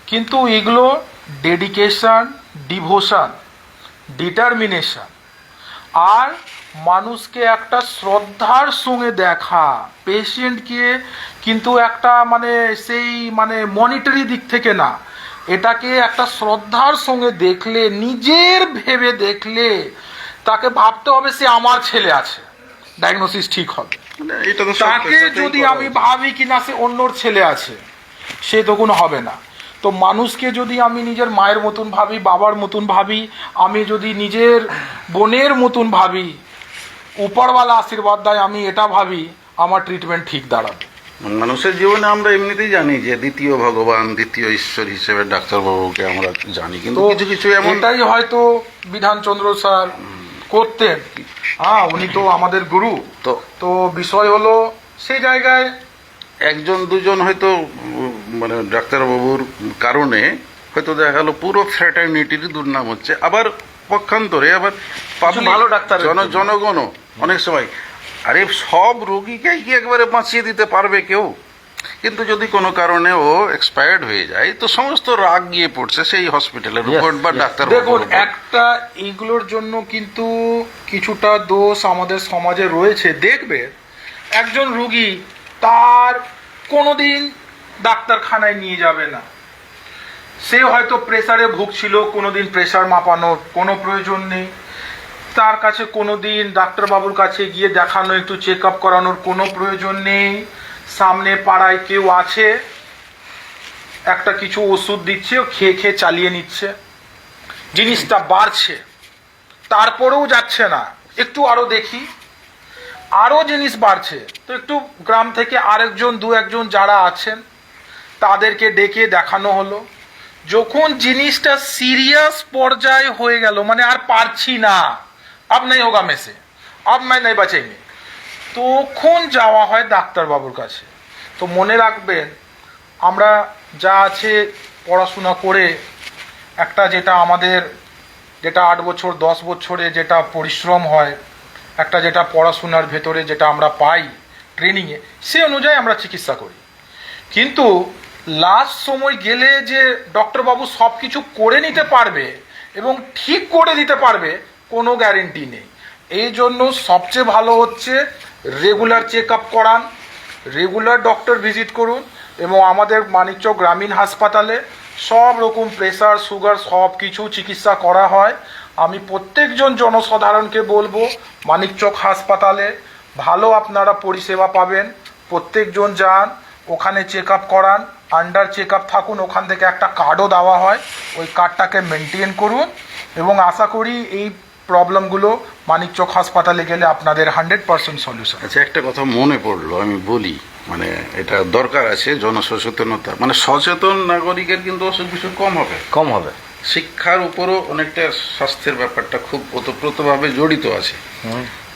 কিন্তু এগুলো ডেডিকেশন, ডিভোশন, ডিটারমিনেশন, আর মানুষকে একটা শ্রদ্ধার সঙ্গে দেখা, পেশেন্টকে কিন্তু একটা মানে সেই মানে মনিটারি দিক থেকে না, এটাকে একটা শ্রদ্ধার সঙ্গে দেখলে, নিজের ভেবে দেখলে, তাকে ভাবতে হবে সে আমার ছেলে আছে, ডায়াগনোসিস ঠিক হবে। মানে এটা তো সব তাকে পেশাতেই যদি করা আমি উচিত। ভাবি কিনা সে অন্যর ছেলে আছে, সে তো কোনো হবে না। তো মানুষকে যদি আমি নিজের মায়ের মতন ভাবি, বাবার মতন ভাবি, আমি যদি নিজের বোনের মতন ভাবি, উপরওয়ালা আশীর্বাদ দেয় আমি এটা ভাবি, আমার ট্রিটমেন্ট ঠিক দাঁড়াবে। মানুষের জীবনে আমরা এমনিতেই জানি যে দ্বিতীয় ভগবান, দ্বিতীয় ঈশ্বর হিসেবে ডাক্তারবাবুকে আমরা জানি, কিন্তু তো কিছু কিছু এমন এটাই হয়তো বিধানচন্দ্র স্যার করতেন। হ্যাঁ, উনি তো আমাদের গুরু। তো তো বিষয় হলো সেই জায়গায় একজন দুজন হয়তো মানে ডাক্তারবাবুর কারণে হয়তো দেখা গেল পুরো ফ্র্যাটার্নিটির দুর্নাম হচ্ছে, আবার পক্ষান্তরে আবার public, ভালো ডাক্তারের জন্য। জনগণও অনেক সময় আরে সব রোগীকে কি একবারে বাঁচিয়ে দিতে পারবে কেউ? কিন্তু যদি কোনো কারণে ও এক্সপায়ার্ড হয়ে যায় তো সমস্ত রাগ গিয়ে পড়ছে সেই হসপিটালের Yes, উপর বা yes. ডাক্তার দেখুন, একটা এইগুলোর জন্য কিন্তু কিছুটা দোষ আমাদের সমাজে রয়েছে। দেখবে একজন রুগী তার কোনোদিন ডাক্তারখানায় নিয়ে যাবে না, সে হয়তো প্রেসারে ভুগছিল, কোনোদিন প্রেসার মাপানোর কোনো প্রয়োজন নেই, তার কাছে কোনোদিন ডাক্তারবাবুর কাছে গিয়ে দেখানো, একটু চেক আপ করানোর কোনো প্রয়োজন নেই। সামনে পাড়ায় কেউ আছে, একটা কিছু ওষুধ দিচ্ছে, ও খেয়ে খেয়ে চালিয়ে নিচ্ছে, জিনিসটা বাড়ছে, তারপরেও যাচ্ছে না, একটু আরো দেখি, আরো জিনিস বাড়ছে, তো একটু গ্রাম থেকে আরেকজন দু একজন যারা আছেন তাদেরকে ডেকে দেখানো হলো। যখন জিনিসটা সিরিয়াস পর্যায়ে হয়ে গেল, মানে আর পারছি না, আব নাই হোগা মেসে, আব मैं नहीं बचेंगे, তখন যাওয়া হয় ডাক্তারবাবুর কাছে। তো মনে রাখবেন, আমরা যা আছে পড়াশোনা করে একটা যেটা আমাদের যেটা 8 বছর 10 বছরে যেটা পরিশ্রম হয়, একটা যেটা পড়াশোনার ভেতরে যেটা আমরা পাই ট্রেনিংয়ে, সে অনুযায়ী আমরা চিকিৎসা করি। কিন্তু লাস্ট সময় গেলে যে ডক্টরবাবু সব কিছু করে নিতে পারবে এবং ঠিক করে দিতে পারবে কোনো গ্যারেন্টি নেই। এই জন্য সবচেয়ে ভালো হচ্ছে রেগুলার চেক আপ করান, রেগুলার ডক্টর ভিজিট করুন, এবং আমাদের মানিকচক গ্রামীণ হাসপাতালে সব রকম প্রেসার, সুগার সব কিছু চিকিৎসা করা হয়। আমি প্রত্যেকজন জনসাধারণকে বলবো, মানিকচক হাসপাতালে ভালো আপনারা পরিষেবা পাবেন, প্রত্যেকজন যান, ওখানে চেক আপ করান, আন্ডার চেক আপ থাকুন, ওখান থেকে একটা কার্ডও দেওয়া হয়, ওই কার্ডটাকে মেনটেন করুন, এবং আশা করি এই প্রবলেমগুলো মানিকচক হাসপাতালে গেলে আপনাদের 100% সলিউশন। আচ্ছা, একটা কথা মনে পড়লো, আমি বলি, মানে এটা দরকার আছে জনসচেতনতা, মানে সচেতন নাগরিকের কিন্তু অসুখ বিসুখ কম হবে। শিক্ষার উপরও অনেকটা স্বাস্থ্যের ব্যাপারটা খুব ওতপ্রোতভাবে জড়িত আছে।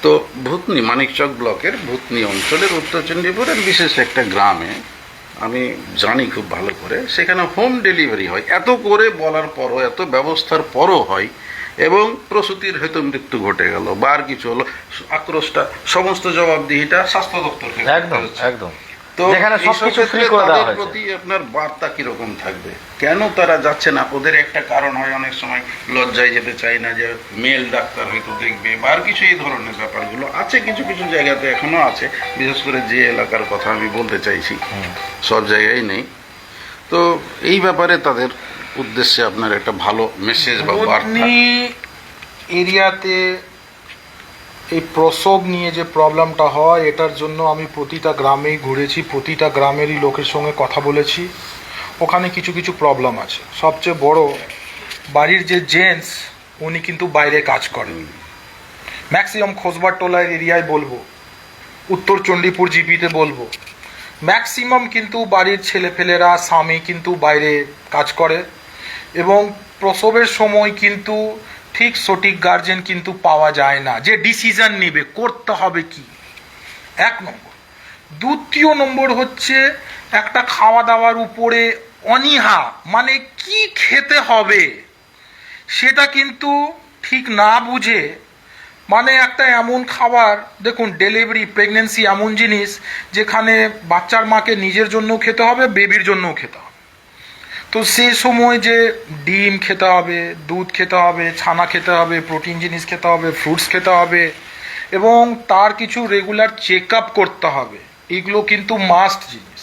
তো ভূতনি, মানিকচক ব্লকের ভূতনি অঞ্চলের উত্তর চণ্ডীপুরের বিশেষ একটা গ্রামে আমি জানি খুব ভালো করে, সেখানে হোম ডেলিভারি হয়, এত করে বলার পরও, এত ব্যবস্থার পরও হয়, এবং প্রসূতির হয়তো মৃত্যু ঘটে গেল বা আর কিছু হলো, আক্রোশটা, সমস্ত জবাবদিহিটা স্বাস্থ্য দপ্তরকে একদম একদম। তো যেখানে এইসব সবকিছু ক্ষেত্রে ফ্রি করে দেওয়া তাদের হয়েছে। প্রতি আপনার বার্তা কিরকম থাকবে? কেন তারা যাচ্ছে না? ওদের একটা কারণ হয়, অনেক সময় লজ্জায় যেতে চায় না, যে মেল ডাক্তার হয়তো দেখবে বা আর কিছু, এই ধরনের ব্যাপারগুলো আছে কিছু কিছু জায়গাতে এখনো আছে, বিশেষ করে যে এলাকার কথা আমি বলতে চাইছি, সব জায়গায় নেই। তো এই ব্যাপারে তাদের উদ্দেশ্যে আপনার একটা ভালো মেসেজ বা বার্তা। ভূতনি এরিয়াতে এই প্রসব নিয়ে যে প্রবলেমটা হয়, এটার জন্য আমি প্রতিটা গ্রামেই ঘুরেছি, প্রতিটা গ্রামেরই লোকের সঙ্গে কথা বলেছি। ওখানে কিছু কিছু প্রবলেম আছে। সবচেয়ে বড়, বাড়ির যে জেন্টস, উনি কিন্তু বাইরে কাজ করেন, ম্যাক্সিমাম খোসবার টোলার এরিয়ায় বলবো, উত্তর চণ্ডীপুর জিপিতে বলবো, ম্যাক্সিমাম কিন্তু বাড়ির ছেলেপেলেরা, স্বামী কিন্তু বাইরে কাজ করে, এবং প্রসবের সময় কিন্তু ঠিক সঠিক গার্জেন কিন্তু পাওয়া যায় না, যে ডিসিশন নেবে করতে হবে কি। 1 নম্বর। দ্বিতীয় নম্বর হচ্ছে একটা খাওয়া দাওয়ার উপরে অনীহা, মানে কি খেতে হবে সেটা কিন্তু ঠিক না বুঝে, মানে একটা এমন খাবার, দেখুন ডেলিভারি, প্রেগনেন্সি এমন জিনিস যেখানে বাচ্চার মাকে নিজের জন্যও খেতে হবে, বেবির জন্যও খেতে হবে। তো সে সময় যে ডিম খেতে হবে, দুধ খেতে হবে, ছানা খেতে হবে, প্রোটিন জিনিস খেতে হবে, ফ্রুটস খেতে হবে, এবং তার কিছু রেগুলার চেক আপ করতে হবে, এগুলো কিন্তু মাস্ট জিনিস।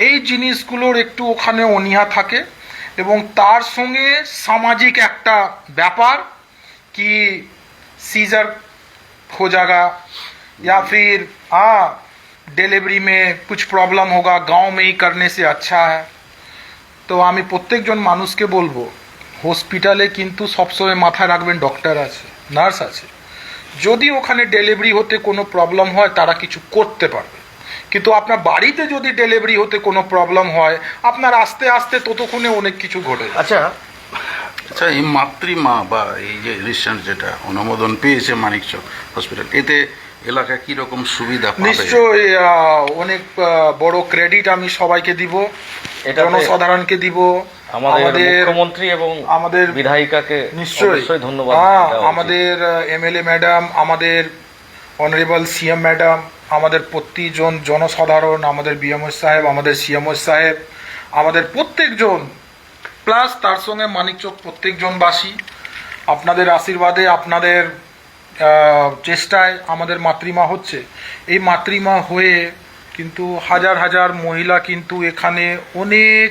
এই জিনিসগুলোর একটু ওখানে অনীহা থাকে, এবং তার সঙ্গে সামাজিক একটা ব্যাপার কি सीजर हो जाएगा या फिर हाँ, डिलीवरी में कुछ प्रॉब्लम होगा, गांव में ही करने से अच्छा है। তো আমি প্রত্যেকজন মানুষকে বলবো, হসপিটালে কিন্তু সবসময় মাথায় রাখবেন ডক্টর আছে, নার্স আছে। যদি ওখানে ডেলিভারি হতে কোনো প্রবলেম হয় তারা কিছু করতে পারবে, কিন্তু আপনার বাড়িতে যদি ডেলিভারি হতে কোনো প্রবলেম হয় আপনার আস্তে আস্তে ততক্ষণে অনেক কিছু ঘটে যায়। আচ্ছা, আচ্ছা, এই মাতৃমা বা এই যে রিসেন্ট যেটা অনুমোদন পেয়েছে মানিকচক হসপিটাল, এতে এলাকা কি রকম সুবিধা পাবে? নিশ্চয়ই অনেক বড় ক্রেডিট আমি সবাইকে দিব, এটাতে জনসাধারণকে দিব, আমাদের মুখ্যমন্ত্রী এবং আমাদের বিধায়িকাকে নিশ্চয়ই অবশ্যই ধন্যবাদ হ্যাঁ, দেওয়া উচিত। আমাদের এমএলএ ম্যাডাম, আমাদের অনারেবল সিএম ম্যাডাম, আমাদের প্রতিজন জনসাধারণ, আমাদের বিএমও সাহেব, আমাদের সিএমও সাহেব, আমাদের প্রত্যেকজন, প্লাস তার সঙ্গে মানিকচক প্রত্যেকজনবাসী, আপনাদের আশীর্বাদে, আপনাদের চেষ্টায় আমাদের মাতৃমা হচ্ছে। এই মাতৃমা হয়ে কিন্তু হাজার হাজার মহিলা কিন্তু এখানে অনেক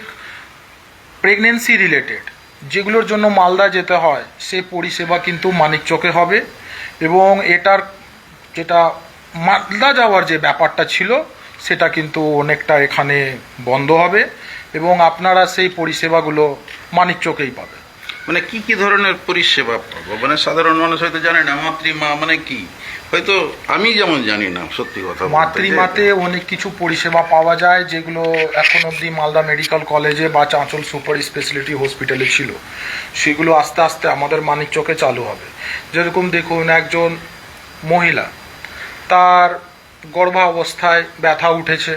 প্রেগনেন্সি রিলেটেড যেগুলোর জন্য মালদা যেতে হয় সে পরিষেবা কিন্তু মানিকচকে হবে, এবং এটার যেটা মালদা যাওয়ার যে ব্যাপারটা ছিল সেটা কিন্তু অনেকটা এখানে বন্ধ হবে, এবং আপনারা সেই পরিষেবাগুলো মানিকচকেই পাবে। মানে কি কি ধরনের পরিষেবা পাবো? মানে সাধারণ মানুষ হয়তো জানে না মাতৃমা মানে কি, হয়তো আমি যেমন জানি না, সত্যি কথা বলতে। মাতৃমাতে অনেক কিছু পরিষেবা পাওয়া যায় যেগুলো এখন অবধি মালদা মেডিকেল কলেজে বা চাঁচল সুপার স্পেশালিটি হসপিটালে ছিল, সেগুলো আস্তে আস্তে আমাদের মানিকচকে চালু হবে। যেরকম দেখুন, একজন মহিলা তার গর্ভাবস্থায় ব্যথা উঠেছে,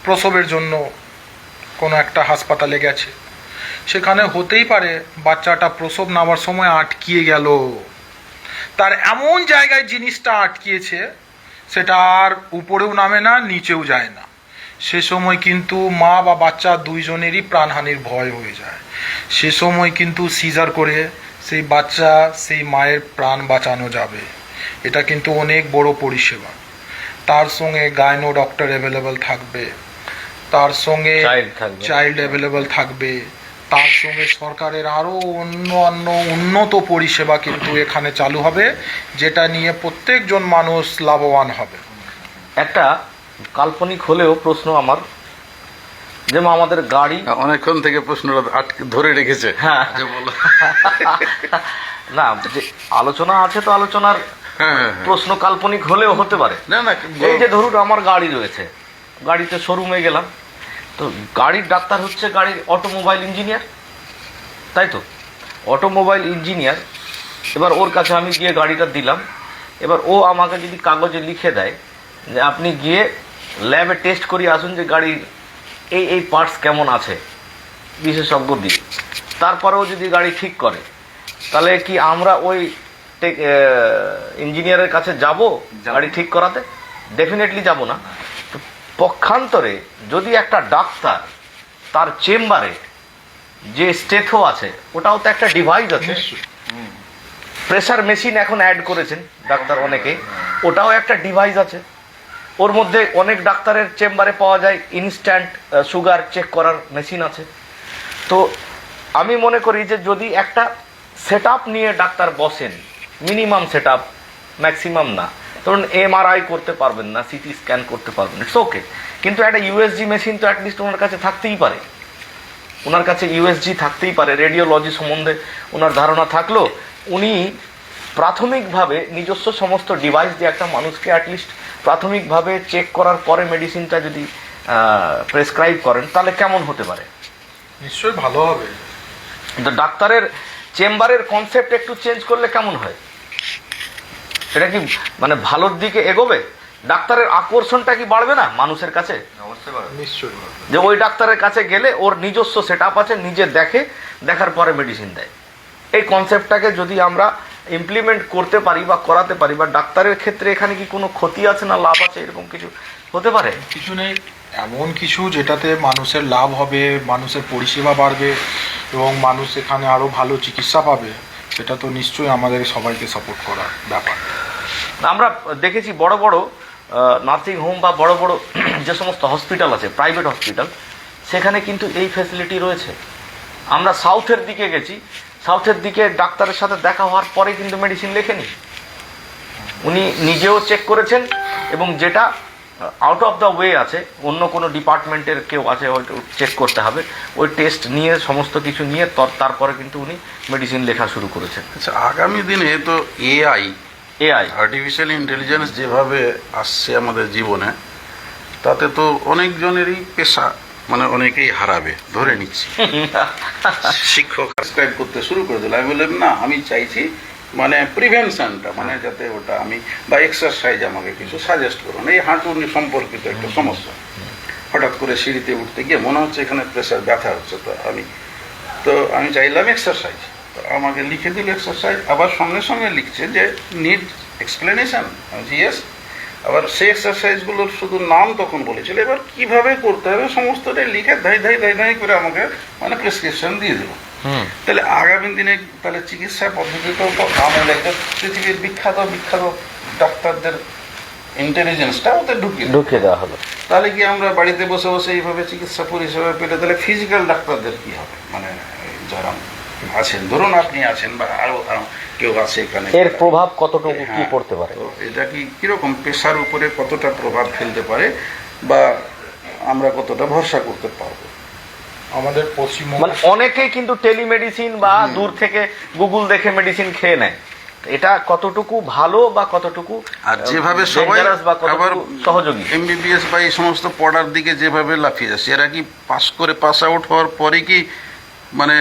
প্রসবের জন্য কোনো একটা হাসপাতালে গেছে, সেখানে হতেই পারে বাচ্চাটা প্রসব নামার সময় আটকিয়ে গেল, তার এমন জায়গায় জিনিসটা আটকিয়েছে সেটা আর উপরেও নামে না, নিচেও যায় না। সে সময় কিন্তু মা বা বাচ্চা দুইজনেরই প্রাণহানির ভয় হয়ে যায়। সে সময় কিন্তু সিজার করে সেই বাচ্চা, সেই মায়ের প্রাণ বাঁচানো যাবে। এটা কিন্তু অনেক বড় পরিষেবা। তার সঙ্গে গাইনো ডক্টর অ্যাভেলেবেল থাকবে, তার সঙ্গে চাইল্ড অ্যাভেলেবেল থাকবে, তার সঙ্গে সরকারের আরও অন্য উন্নত পরিষেবা কিন্তু এখানে চালু হবে, যেটা নিয়ে প্রত্যেকজন মানুষ লাভবান হবে। একটা কাল্পনিক হলেও প্রশ্ন আমার, যেমন আমাদের গাড়ি, অনেকক্ষণ থেকে প্রশ্নটা আটকে ধরে রেখেছে। হ্যাঁ যে বলো। না, যে আলোচনা আছে তো আলোচনার হ্যাঁ, হ্যাঁ, হ্যাঁ। প্রশ্ন কাল্পনিক হলেও হতে পারে। না না, এই যে ধরুন আমার গাড়ি রয়েছে, গাড়িতে শোরুমে গেলাম, তো গাড়ির ডাক্তার হচ্ছে গাড়ির অটোমোবাইল ইঞ্জিনিয়ার, তাই তো? অটোমোবাইল ইঞ্জিনিয়ার, এবার ওর কাছে আমি গিয়ে গাড়িটা দিলাম, এবার ও আমাকে যদি কাগজে লিখে দেয় যে আপনি গিয়ে ল্যাবে টেস্ট করিয়ে আসুন যে গাড়ির এই এই পার্টস কেমন আছে বিশেষজ্ঞ দিয়ে, তারপরেও যদি গাড়ি ঠিক করে, তাহলে কি আমরা ওই ইঞ্জিনিয়ারের কাছে যাব গাড়ি ঠিক করাতে? ডেফিনেটলি যাব না। তো পক্ষান্তরে যদি একটা ডাক্তার তার চেম্বারে যে স্টেথো আছে, ওটাও তো একটা ডিভাইস আছে, প্রেসার মেশিন এখন অ্যাড করেছেন ডাক্তার অনেকে, ওটাও একটা ডিভাইস আছে। ওর মধ্যে অনেক ডাক্তারের চেম্বারে পাওয়া যায় ইনস্ট্যান্ট সুগার চেক করার মেশিন আছে। তো আমি মনে করি যে যদি একটা সেট নিয়ে ডাক্তার বসেন, মিনিমাম সেট আপ, ম্যাক্সিমাম না, ধরুন এমআরআই করতে পারবেন না, সিটি স্ক্যান করতে পারবেন, ইটস ওকে, কিন্তু একটা ইউএসজি মেশিন তো অ্যাটলিস্ট ওনার কাছে থাকতেই পারে, ওনার কাছে ইউএসজি থাকতেই পারে, রেডিওলজি সম্বন্ধে ওনার ধারণা থাকলো উনি প্রাথমিকভাবে নিজস্ব সমস্ত ডিভাইস দিয়ে একটা মানুষকে অ্যাটলিস্ট প্রাথমিকভাবে চেক করার পরে মেডিসিনটা যদি প্রেসক্রাইব করেন, তাহলে কেমন হতে পারে? নিশ্চয়ই ভালো হবে। কিন্তু ডাক্তারের চেম্বারের কনসেপ্ট একটু চেঞ্জ করলে কেমন হয়? এটা কি মানে ভালোর দিকে এগোবে? ডাক্তারের আকর্ষণটা কি বাড়বে না মানুষের কাছে? অবশ্যই পারবে। নিশ্চয়ই যে ওই ডাক্তারের কাছে গেলে ওর নিজস্ব সেট আছে, নিজে দেখে, দেখার পরে মেডিসিন দেয়। এই কনসেপ্টটাকে যদি আমরা ইমপ্লিমেন্ট করতে পারি বা করাতে পারি, বা ডাক্তারের ক্ষেত্রে এখানে কি কোনো ক্ষতি আছে না লাভ আছে, এরকম কিছু হতে পারে? কিছু নেই, এমন কিছু যেটাতে মানুষের লাভ হবে, মানুষের পরিষেবা বাড়বে এবং মানুষ এখানে আরও ভালো চিকিৎসা পাবে, সেটা তো নিশ্চয়ই আমাদের সবাইকে সাপোর্ট করার ব্যাপার। আমরা দেখেছি বড় বড় নার্সিং হোম বা বড় বড় যে সমস্ত হসপিটাল আছে, প্রাইভেট হসপিটাল, সেখানে কিন্তু এই ফ্যাসিলিটি রয়েছে। আমরা সাউথের দিকে গেছি, সাউথের দিকে ডাক্তারের সাথে দেখা হওয়ার পরে কিন্তু মেডিসিন লেখেনি, উনি নিজেও চেক করেছেন এবং যেটা আউট অফ দ্য ওয়ে আছে, অন্য কোনো ডিপার্টমেন্টের কেউ আছে, ওই চেক করতে হবে, ওই টেস্ট নিয়ে সমস্ত কিছু নিয়ে তারপরে কিন্তু উনি মেডিসিন লেখা শুরু করেছেন। আচ্ছা, আগামী দিনে তো এআই এআই আর্টিফিশিয়াল ইন্টেলিজেন্স যেভাবে আসছে আমাদের জীবনে, তাতে তো অনেকজনেরই পেশা মানে অনেকেই হারাবে ধরে নিচ্ছি। শিক্ষক সাবস্ক্রাইব করতে শুরু করে দিল, আমি বললাম না, আমি চাইছি মানে প্রিভেনশনটা, মানে যাতে ওটা আমি বা এক্সারসাইজ আমাকে কিছু সাজেস্ট করুন, এই হাঁটুর সম্পর্কিত একটা সমস্যা, হঠাৎ করে সিঁড়িতে উঠতে গিয়ে মনে হচ্ছে এখানে প্রেশার ব্যথা হচ্ছে, তো আমি চাইলাম এক্সারসাইজ, তো আমাকে লিখে দিল এক্সারসাইজ, আবার সঙ্গে সঙ্গে লিখছে যে নিড এক্সপ্লেনেশন, ইয়েস। আবার সেই এক্সারসাইজগুলোর শুধু নাম তখন বলেছিল, এবার কিভাবে করতে হবে সমস্তটাই লিখে ধাই ধাই করে আমাকে মানে প্রেসক্রিপশন দিয়ে দিল। তাহলে আগামী দিনে তাহলে চিকিৎসা পদ্ধতিতেও তো আমাদের পৃথিবীর বিখ্যাত ডাক্তারদের ইন্টেলিজেন্সটা ওতে ঢুকিয়ে দেওয়া হলো। তাহলে কি আমরা বাড়িতে বসে বসে এইভাবে চিকিৎসা পরিষেবা পেলে তাহলে ফিজিক্যাল ডাক্তারদের কি হবে? মানে যারা আছেন, ধরুন আপনি আছেন বা আরো কেউ আছে এখানে, এর প্রভাব কতটুকু কি পড়তে পারে? তো এটা কি কিরকম পেশার উপরে কতটা প্রভাব ফেলতে পারে বা আমরা কতটা ভরসা করতে পারবো? আমাদের পশ্চিমবঙ্গ মানে অনেকেই কিন্তু টেলিমেডিসিন বা দূর থেকে গুগল দেখে মেডিসিন খেয়ে নেয়, এটা কতটুকু ভালো বা কতটুকু আর যেভাবে সবাই dangerous বা কতটুকু আবার সহযোগী? এমবিবিএস বা এই সমস্ত পড়ার দিকে যেভাবে লাফিয়ে যাচ্ছে, এরা কি পাস আউট হওয়ার পরে কি মানে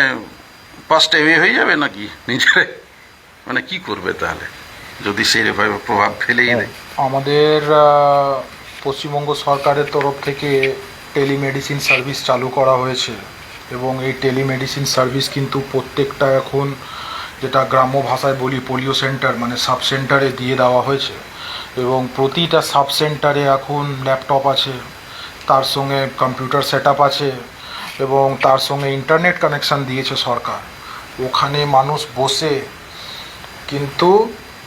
পাসটা হয়ে যাবে নাকি নিজের, মানে কি করবে তাহলে যদি সেইভাবে প্রভাব ফেলেই দেয়? আমাদের পশ্চিমবঙ্গ সরকারের তরফ থেকে টেলিমেডিসিন সার্ভিস চালু করা হয়েছে এবং এই টেলিমেডিসিন সার্ভিস কিন্তু প্রত্যেকটা এখন, যেটা গ্রাম্য ভাষায় বলি পোলিও সেন্টার, মানে সাব সেন্টারে দিয়ে দেওয়া হয়েছে এবং প্রতিটা সাব সেন্টারে এখন ল্যাপটপ আছে, তার সঙ্গে কম্পিউটার সেট আপ আছে এবং তার সঙ্গে ইন্টারনেট কানেকশান দিয়েছে সরকার। ওখানে মানুষ বসে কিন্তু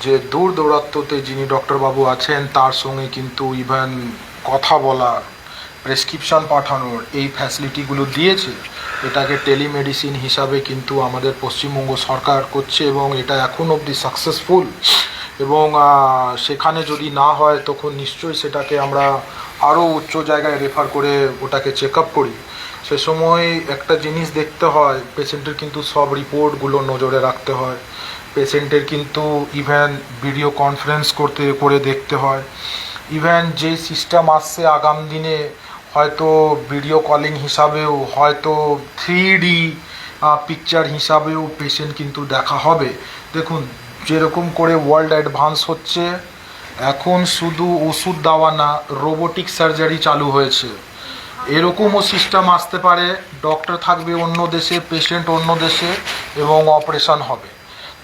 যে দূর দূরান্ততে যিনি ডক্টরবাবু আছেন তার সঙ্গে কিন্তু ইভেন কথা বলার, প্রেসক্রিপশন পাঠানোর এই ফ্যাসিলিটিগুলো দিয়েছে। এটাকে টেলিমেডিসিন হিসাবে কিন্তু আমাদের পশ্চিমবঙ্গ সরকার করছে এবং এটা এখন অবধি সাকসেসফুল এবং সেখানে যদি না হয় তখন নিশ্চয়ই সেটাকে আমরা আরও উচ্চ জায়গায় রেফার করে ওটাকে চেক আপ করি। সে সময় একটা জিনিস দেখতে হয়, পেশেন্টের কিন্তু সব রিপোর্টগুলো নজরে রাখতে হয়, পেশেন্টের কিন্তু ইভেন ভিডিও কনফারেন্স করে দেখতে হয়, ইভেন যে সিস্টেম আসছে আগামী দিনে হয়তো ভিডিও কলিং হিসাবেও, হয়তো 3D পিকচার হিসাবেও পেশেন্ট কিন্তু দেখা হবে। দেখুন যেরকম করে ওয়ার্ল্ড অ্যাডভান্স হচ্ছে, এখন শুধু ওষুধ দেওয়া না, রোবোটিক সার্জারি চালু হয়েছে, এরকমও সিস্টেম আসতে পারে, ডক্টর থাকবে অন্য দেশে, পেশেন্ট অন্য দেশে এবং অপারেশন হবে।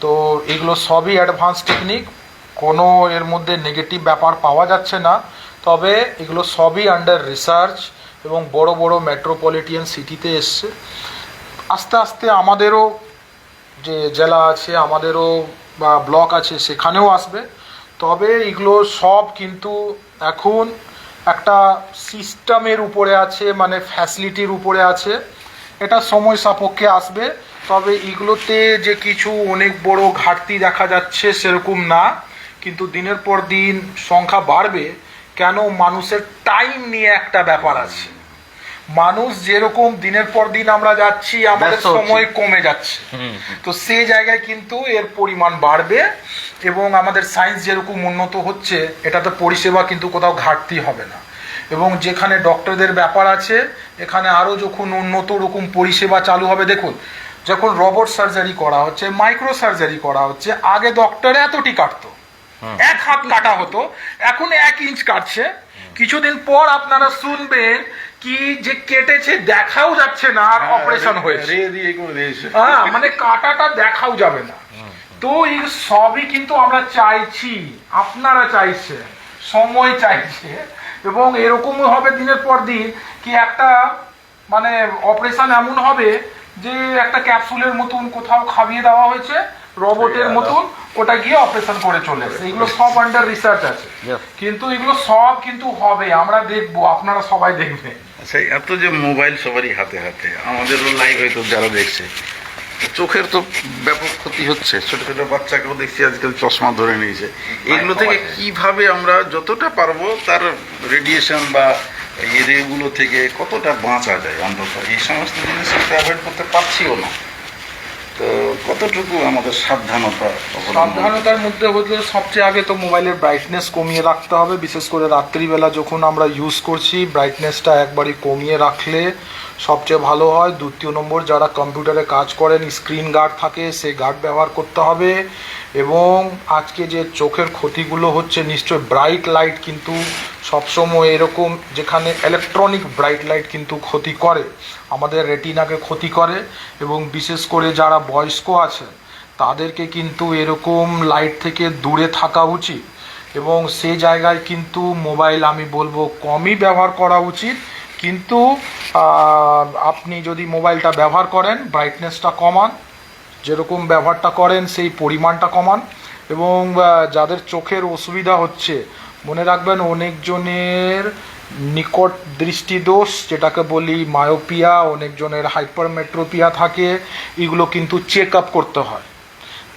তো এগুলো সবই অ্যাডভান্স টেকনিক, কোনো এর মধ্যে নেগেটিভ ব্যাপার পাওয়া যাচ্ছে না, তবে এগুলো সবই আন্ডার রিসার্চ এবং বড় বড় মেট্রোপলিটিয়ান সিটিতে এসছে। আস্তে আস্তে আমাদেরও যে জেলা আছে, আমাদেরও বা ব্লক আছে, সেখানেও আসবে। তবে এগুলো সব কিন্তু এখন একটা সিস্টেমের উপরে আছে, মানে ফ্যাসিলিটির উপরে আছে, এটা সময় সাপেক্ষে আসবে। তবে এগুলোতে যে কিছু অনেক বড় ঘাটতি দেখা যাচ্ছে সেরকম না, কিন্তু দিনের পর দিন সংখ্যা বাড়বে। কেন? মানুষের টাইম নিয়ে একটা ব্যাপার আছে, মানুষ যেরকম দিনের পর দিন আমরা যাচ্ছি, আমাদের সময় কমে যাচ্ছে, তো সেই জায়গায় কিন্তু এর পরিমাণ বাড়বে এবং আমাদের সায়েন্স যেরকম উন্নত হচ্ছে, এটাতে পরিষেবা কিন্তু কোথাও ঘাটতি হবে না। এবং যেখানে ডক্টরদের ব্যাপার আছে, এখানে আরও যখন উন্নত রকম পরিষেবা চালু হবে। দেখুন যখন রোবট সার্জারি করা হচ্ছে, মাইক্রো সার্জারি করা হচ্ছে, আগে ডক্টর এতটি কাটতো, 1 হাত কাটা হতো, এখন 1 ইঞ্চ কাটছে। কিছুদিন পর আপনারা শুনবেন কি যে কেটেছে দেখাও যাচ্ছে না আর অপারেশন হয়েছে, হ্যাঁ, মানে কাটাটা দেখাও যাবে না। তো এই সবই কিন্তু আমরা চাইছি, আপনারা চাইছে, সময় চাইছে এবং এরকমই হবে দিনের পর দিন কি একটা মানে অপারেশন এমন হবে যে একটা ক্যাপসুলের মতন কোথাও খাইয়ে দেওয়া হয়েছে, রোবটের মতন ওটা গিয়ে অপারেশন করে চলে আসে। এগুলো সব আন্ডার রিসার্চ আছে, কিন্তু এগুলো সব কিন্তু হবে, আমরা দেখবো, আপনারা সবাই দেখবেন। আচ্ছা, এত যে মোবাইল সবারই হাতে হাতে, আমাদেরও লাইভ হয়তো যারা দেখছে, চোখের তো ব্যাপক ক্ষতি হচ্ছে, ছোট ছোট বাচ্চাকেও দেখছি আজকাল চশমা ধরে নিয়েছে। এগুলো থেকে কিভাবে আমরা যতটা পারবো তার রেডিয়েশন বা এগুলো থেকে কতটা বাঁচা যায়, আমরা এই সমস্ত জিনিস অ্যাভয়েড করতে পারছিও না। তো কতটুকু আমাদের সাবধানতার মধ্যে হচ্ছে সবচেয়ে আগে তো মোবাইলের ব্রাইটনেস কমিয়ে রাখতে হবে। বিশেষ করে রাত্রিবেলা যখন আমরা ইউজ করছি ব্রাইটনেসটা একবারই কমিয়ে রাখলে সবচেয়ে ভালো হয়। দ্বিতীয় নম্বর, যারা কম্পিউটারে কাজ করেন স্ক্রিন গার্ড থাকে সেই গার্ড ব্যবহার করতে হবে। এবং আজকে যে চোখের ক্ষতিগুলো হচ্ছে, নিশ্চয় ব্রাইট লাইট কিন্তু সবসময় এরকম, যেখানে ইলেকট্রনিক ব্রাইট লাইট কিন্তু ক্ষতি করে, আমাদের রেটিনাকে ক্ষতি করে। এবং বিশেষ করে যারা বয়স্ক আছে তাদেরকে কিন্তু এরকম লাইট থেকে দূরে থাকা উচিত। এবং সেই জায়গায় কিন্তু মোবাইল আমি বলবো কমই ব্যবহার করা উচিত। কিন্তু আপনি যদি মোবাইলটা ব্যবহার করেন ব্রাইটনেসটা কমান, যেরকম ব্যবহারটা করেন সেই পরিমাণটা কমান। এবং যাদের চোখের অসুবিধা হচ্ছে মনে রাখবেন, অনেকজনের নিকট দৃষ্টিদোষ যেটাকে বলি মায়োপিয়া, অনেকজনের হাইপারমেট্রোপিয়া থাকে, এগুলো কিন্তু চেক আপ করতে হয়।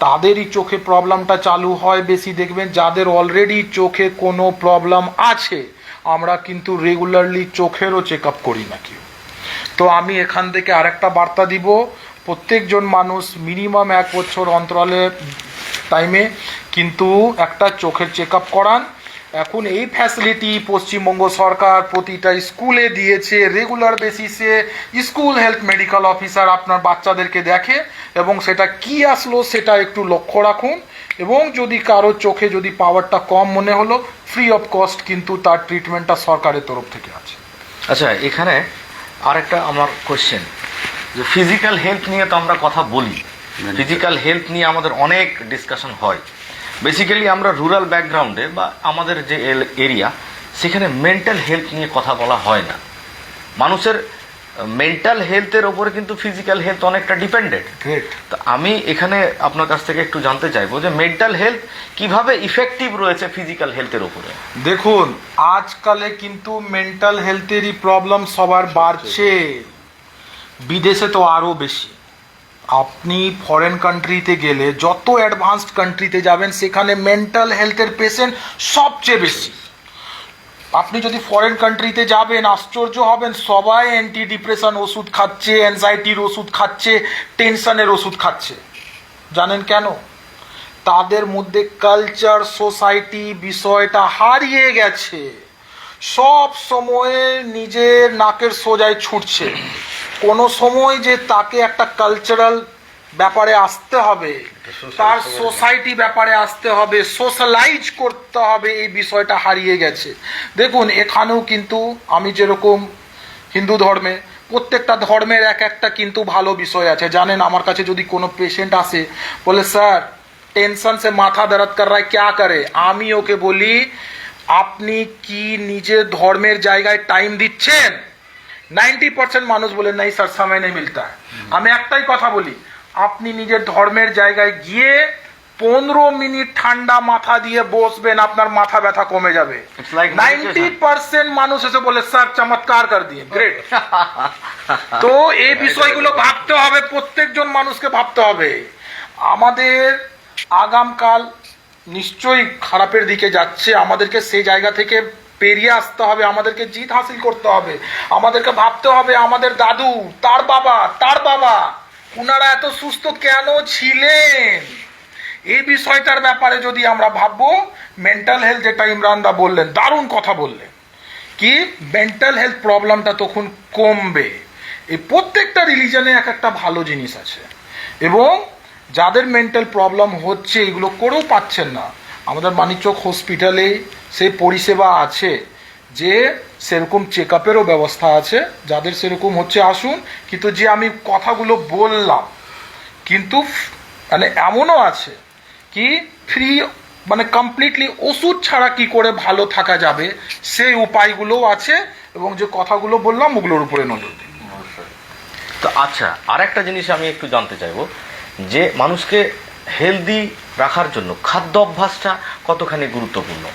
তাদেরই চোখে প্রবলেমটা চালু হয় বেশি। দেখবেন যাদের অলরেডি চোখে কোনো প্রবলেম আছে আমরা কিন্তু রেগুলারলি চোখেরও চেক আপ করি না কেউ। তো আমি এখান থেকে আরেকটা বার্তা দিব, প্রত্যেকজন মানুষ মিনিমাম 1 বছর অন্তরালে টাইমে কিন্তু একটা চোখের চেক আপ করান। এখন এই ফ্যাসিলিটি পশ্চিমবঙ্গ সরকার প্রতিটা স্কুলে দিয়েছে। রেগুলার বেসিসে স্কুল হেলথ মেডিকেল অফিসার আপনার বাচ্চাদেরকে দেখে এবং সেটা কি আসলো সেটা একটু লক্ষ্য রাখুন। এবং যদি কারো চোখে যদি পাওয়ারটা কম মনে হলো, ফ্রি অফ কস্ট কিন্তু তার ট্রিটমেন্টটা সরকারের তরফ থেকে আছে। আচ্ছা, এখানে আরেকটা আমার কোশ্চেন, যে ফিজিক্যাল হেলথ নিয়ে তো আমরা কথা বলি, ফিজিক্যাল হেলথ নিয়ে আমাদের অনেক ডিসকাশন হয়। বেসিক্যালি আমরা রুরাল ব্যাকগ্রাউন্ডে বা আমাদের যে এরিয়া, সেখানে মেন্টাল হেলথ নিয়ে কথা বলা হয় না। মানুষের মেন্টাল হেলথের ওপরে কিন্তু ফিজিক্যাল হেলথ অনেকটা ডিপেন্ডেন্ট। তো আমি এখানে আপনার কাছ থেকে একটু জানতে চাইবো যে মেন্টাল হেলথ কিভাবে ইফেক্টিভ রয়েছে ফিজিক্যাল হেলথের ওপরে। দেখুন, আজকালে কিন্তু মেন্টাল হেলথেরই প্রবলেম সবার বাড়ছে, বিদেশে তো আরও বেশি। আপনি ফরেন কান্ট্রিতে গেলে, যত অ্যাডভান্সড কান্ট্রিতে যাবেন সেখানে মেন্টাল হেলথের পেশেন্ট সবচেয়ে বেশি। আপনি যদি ফরেন কান্ট্রিতে যাবেন আশ্চর্য হবেন, সবাই অ্যান্টি ডিপ্রেশন ওষুধ খাচ্ছে, অ্যাংজাইটির ওষুধ খাচ্ছে, টেনশনের ওষুধ খাচ্ছে। জানেন কেন? তাদের মধ্যে কালচার সোসাইটি বিষয়টা হারিয়ে গেছে। সব সময় নিজের নাকের সোজায় ছুটছে। কোনো সময় যে তাকে একটা কালচারাল ব্যাপারে আসতে হবে, তার সোসাইটি ব্যাপারে আসতে হবে, সোশ্যালাইজ করতে হবে, এই বিষয়টা হারিয়ে গেছে। দেখুন, এখানেও কিন্তু আমি যেরকম হিন্দু ধর্মে, প্রত্যেকটা ধর্মের এক একটা কিন্তু ভালো বিষয় আছে। জানেন, আমার কাছে যদি কোনো পেশেন্ট আসে বলে স্যার টেনশন সে মাথা দরদ কর রা ক্যা করে, আমি ওকে বলি আপনি কি নিজের ধর্মের জায়গায় টাইম দিচ্ছেন? 90% মানুষ বলে নাই স্যার সময় নেই মিলতা। আমি একটাই কথা বলি, আপনি নিজের ধর্মের জায়গায় গিয়ে 15 মিনিট ঠান্ডা মাথা দিয়ে বসবেন, আপনার মাথা ব্যথা কমে যাবে। 90% মানুষ এসে বলে স্যার চমৎকার কর দিয়ে, গ্রেট। তো এই বিষয়গুলো ভাবতে হবে, প্রত্যেকজন মানুষকে ভাবতে হবে। আমাদের আগামকাল নিশ্চয়ই খারাপের দিকে যাচ্ছে, আমাদেরকে সেই জায়গা থেকে পেরিয়ে আসতে হবে, আমাদেরকে জিত হাসিল করতে হবে। আমাদেরকে ভাবতে হবে আমাদের দাদু, তার বাবা উনারা এত সুস্থ কেন ছিলেন, এই বিষয়টার ব্যাপারে যদি আমরা ভাববো। মেন্টাল হেলথ, যেটা ইমরান দা বললেন, দারুণ কথা বললেন, কি মেন্টাল হেলথ প্রবলেমটা তখন কমবে। এই প্রত্যেকটা রিলিজনে এক একটা ভালো জিনিস আছে। এবং যাদের মেন্টাল প্রবলেম হচ্ছে এগুলো করেও পাচ্ছেন না, আমাদের মানিকচক হসপিটালে সেই পরিষেবা আছে যে সেরকম চেক আপেরও ব্যবস্থা আছে। যাদের সেরকম হচ্ছে আসুন। কিন্তু যে আমি কথাগুলো বললাম কিন্তু মানে এমনও আছে কি ফ্রি, মানে কমপ্লিটলি ওষুধ ছাড়া কি করে ভালো থাকা যাবে সেই উপায়গুলোও আছে। এবং যে কথাগুলো বললাম ওগুলোর উপরে নজর দিন। তো আচ্ছা, আরেকটা জিনিস আমি একটু জানতে চাইবো, যে মানুষকে হেলদি রাখার জন্য খাদ্য অভ্যাসটা কতখানি গুরুত্বপূর্ণ?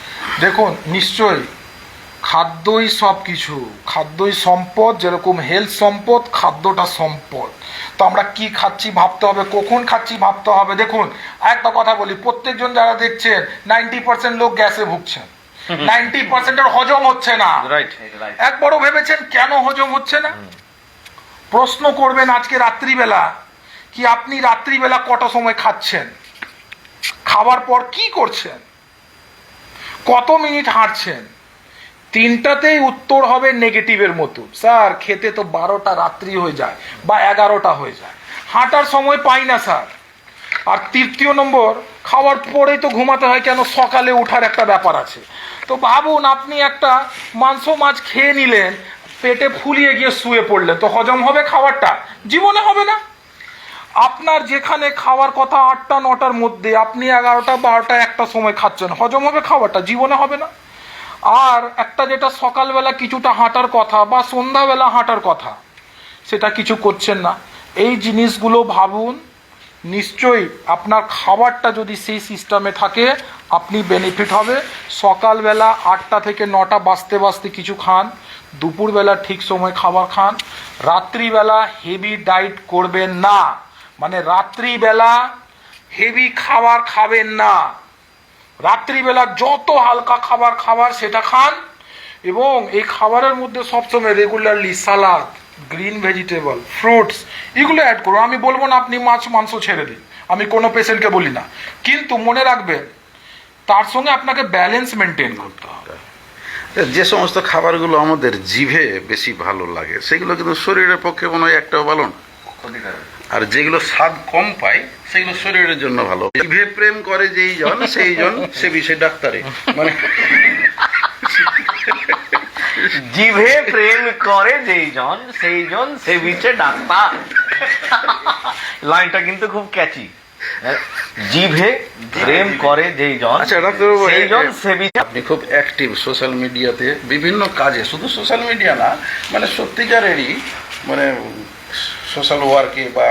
দেখুন, নিশ্চয়ই খাদ্যই সব কিছু, খাদ্যই সম্পদ, যেরকম হেলথ সম্পদ, খাদ্যটা সম্পদ। তো আমরা কি খাচ্ছি ভাবতে হবে, কখন খাচ্ছি ভাবতে হবে। দেখুন একটা কথা বলি, প্রত্যেকজন যারা দেখছেন 90% লোক গ্যাসে ভুগছেন, 90%-এর হজম হচ্ছে না। রাইট। একবারও ভেবেছেন কেন হজম হচ্ছে না? প্রশ্ন করবেন আজকে রাত্রিবেলা কি আপনি রাত্রিবেলা কটা সময় খাচ্ছেন, খাবার পর কি করছেন, কত মিনিট হাঁটছেন? তিনটাতেই উত্তর হবে নেগেটিভের মতো। স্যার খেতে তো 12টা রাত্রি হয়ে যায় বা 11টা হয়ে যায়, হাঁটার সময় পাই না স্যার। আর তৃতীয় নম্বর, খাওয়ার পরেই তো ঘুমাতে হয়, কেন সকালে ওঠার একটা ব্যাপার আছে। তো ভাবুন আপনি একটা মাংস মাছ খেয়ে নিলেন, পেটে ফুলিয়ে গিয়ে শুয়ে পড়লেন, তো হজম হবে খাবারটা? জীবনে হবে না। আপনার যেখানে খাওয়ার কথা 8টা 9টার মধ্যে, আপনি 11টা 12টা 1টা সময় খাচ্ছেন, হজম হবে খাবারটা? জীবনে হবে না। আর একটা যেটা সকালবেলা কিছুটা হাঁটার কথা বা সন্ধ্যাবেলা হাঁটার কথা, সেটা কিছু করছেন না। এই জিনিসগুলো ভাবুন। নিশ্চয়ই আপনার খাবারটা যদি সেই সিস্টেমে থাকে, আপনি বেনিফিট হবে। সকালবেলা 8টা থেকে 9টা বাজতে বাজতে কিছু খান, দুপুরবেলা ঠিক সময় খাবার খান, রাত্রিবেলা হেভি ডায়েট করবেন না, মানে রাত্রিবেলা হেভি খাবার খাবেন না। রাত্রিবেলা যত হালকা খাবার খাবার সেটা খান, এবং এই খাবারের মধ্যে সবসময় রেগুলারলি সালাদ, গ্রিন ভেজিটেবল, ফ্রুটস এগুলো অ্যাড করুন। আমি বলবো না আপনি মাছ মাংস ছেড়ে দিন, আমি কোনো পেশেন্টকে বলি না, কিন্তু মনে রাখবেন তার সঙ্গে আপনাকে ব্যালেন্স মেনটেন করতে হবে। যে সমস্ত খাবারগুলো আমাদের জিভে বেশি ভালো লাগে সেগুলো কিন্তু শরীরের পক্ষে মনে হয় একটাও ভালো না। ক্ষতিকারক। আর যেগুলো স্বাদ কম পায় সেগুলো শরীরের জন্য ভালো। জিভে প্রেম করে যেই জন সেই জন সে বিষয়ে ডাক্তারে, মানে জিভে প্রেম করে যেই জন সেই জন সে বিচে ডাক্তার। লাইনটা কিন্তু খুব ক্যাচি। জিভে প্রেম করে যেই জন আচ্ছা ডাক্তারবাবু, সেই জন সে বিচে। আপনি খুব অ্যাক্টিভ সোশ্যাল মিডিয়াতে, বিভিন্ন কাজে, শুধু সোশ্যাল মিডিয়া না, মানে সত্যিকারেরই মানে সোশ্যাল ওয়ার্কে বা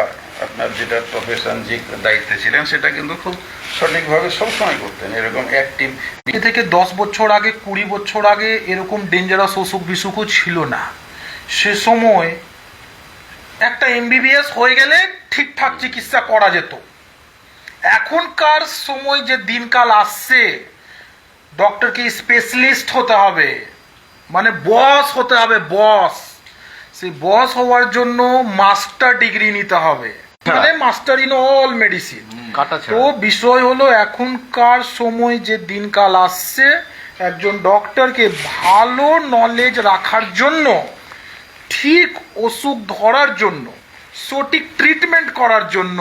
আপনার যেটা প্রফেশন যে দায়িত্বে ছিলেন সেটা কিন্তু খুব সঠিকভাবে সবসময় করতেন, এরকম অ্যাক্টিভ। এ থেকে 10 বছর আগে 20 বছর আগে এরকম ডেঞ্জারাস অসুখ বিসুখও ছিল না। সে সময় একটা এমবিবিএস হয়ে গেলে ঠিকঠাক চিকিৎসা করা যেত। এখনকার সময় যে দিনকাল আসছে, ডক্টরকে স্পেশালিস্ট হতে হবে, মানে বস হতে হবে, বস। সেই বস হওয়ার জন্য মাস্টার ডিগ্রি নিতে হবে, মানে মাস্টার ইন অল মেডিসিন। তো বিষয় হলো এখনকার সময় যে দিনকাল আসছে, একজন ডক্টরকে ভালো নলেজ রাখার জন্য, ঠিক অসুখ ধরার জন্য, সঠিক ট্রিটমেন্ট করার জন্য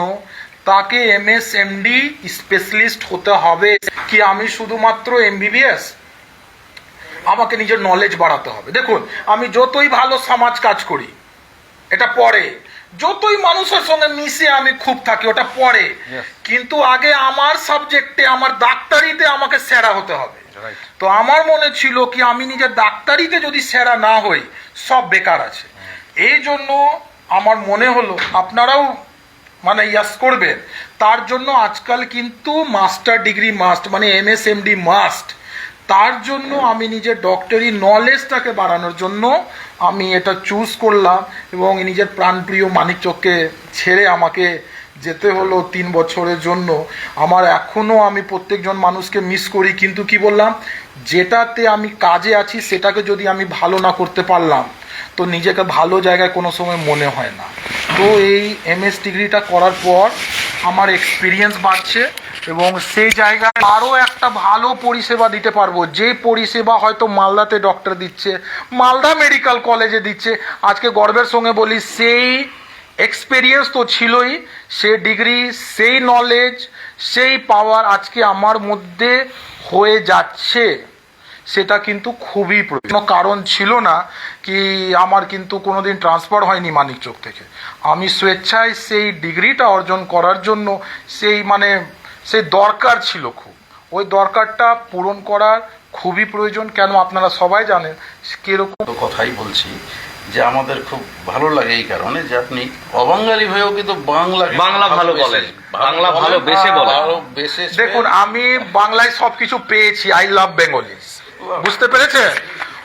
তাকে এমএসএমডি স্পেশালিস্ট হতে হবে। কি আমি শুধুমাত্র এমবিবিএস? আমাকে নিজের নলেজ বাড়াতে হবে। দেখুন আমি যতই ভালো সমাজ কাজ করি এটা পরে, যতই মানুষের সঙ্গে মিশে আমি খুব থাকি ওটা পরে, কিন্তু আগে আমার সাবজেক্টে, আমার ডাক্তারিতে আমাকে সেরা হতে হবে। তো আমার মনে ছিল কি আমি নিজের ডাক্তারিতে যদি সেরা না হই সব বেকার আছে। এই জন্য আমার মনে হলো আপনারাও মানে ইয়াস করবেন, তার জন্য আজকাল কিন্তু মাস্টার ডিগ্রি মাস্ট, মানে এমএসএমডি মাস্ট। তার জন্য আমি নিজের ডক্টরি নলেজটাকে বাড়ানোর জন্য আমি এটা চুজ করলাম, এবং নিজের প্রাণপ্রিয় মানিকচককে ছেড়ে আমাকে যেতে হলো 3 বছরের জন্য। আমার এখনো আমি প্রত্যেকজন মানুষকে মিস করি, কিন্তু কি বললাম, যেটাতে আমি কাজে আছি সেটাকে যদি আমি ভালো না করতে পারলাম তো নিজেকে ভালো জায়গায় কোনো সময় মনে হয় না। তো এই এমএস ডিগ্রিটা করার পর আমার এক্সপিরিয়েন্স বাড়ছে, এবং সেই জায়গায় আরও একটা ভালো পরিষেবা দিতে পারবো। যে পরিষেবা হয়তো মালদাতে ডক্টর দিচ্ছে, মালদা মেডিকেল কলেজে দিচ্ছে, আজকে গর্বের সঙ্গে বলি সেই এক্সপিরিয়েন্স তো ছিলই, সে ডিগ্রি, সেই নলেজ, সেই পাওয়ার আজকে আমার মধ্যে হয়ে যাচ্ছে। সেটা কিন্তু খুবই প্রয়োজন। কারণ ছিল না কি আমার কিন্তু কোনোদিন ট্রান্সফার হয়নি মানিকচক থেকে। আমি স্বেচ্ছায় সেই ডিগ্রিটা অর্জন করার জন্য সেই দরকার ছিল খুব, ওই দরকারটা পূরণ করার খুবই প্রয়োজন। কেন আপনারা সবাই জানেন কিরকম কথাই বলছি যে আমাদের খুব ভালো লাগে এই কারণে যে আপনি অবাঙালি হয়েও কিন্তু বাংলা ভালো বলেন, বাংলা ভালো বেশে বলেন। দেখুন আমি বাংলায় সবকিছু পেয়েছি, আই লাভ বেঙ্গলিস, বুঝতে পেরেছে?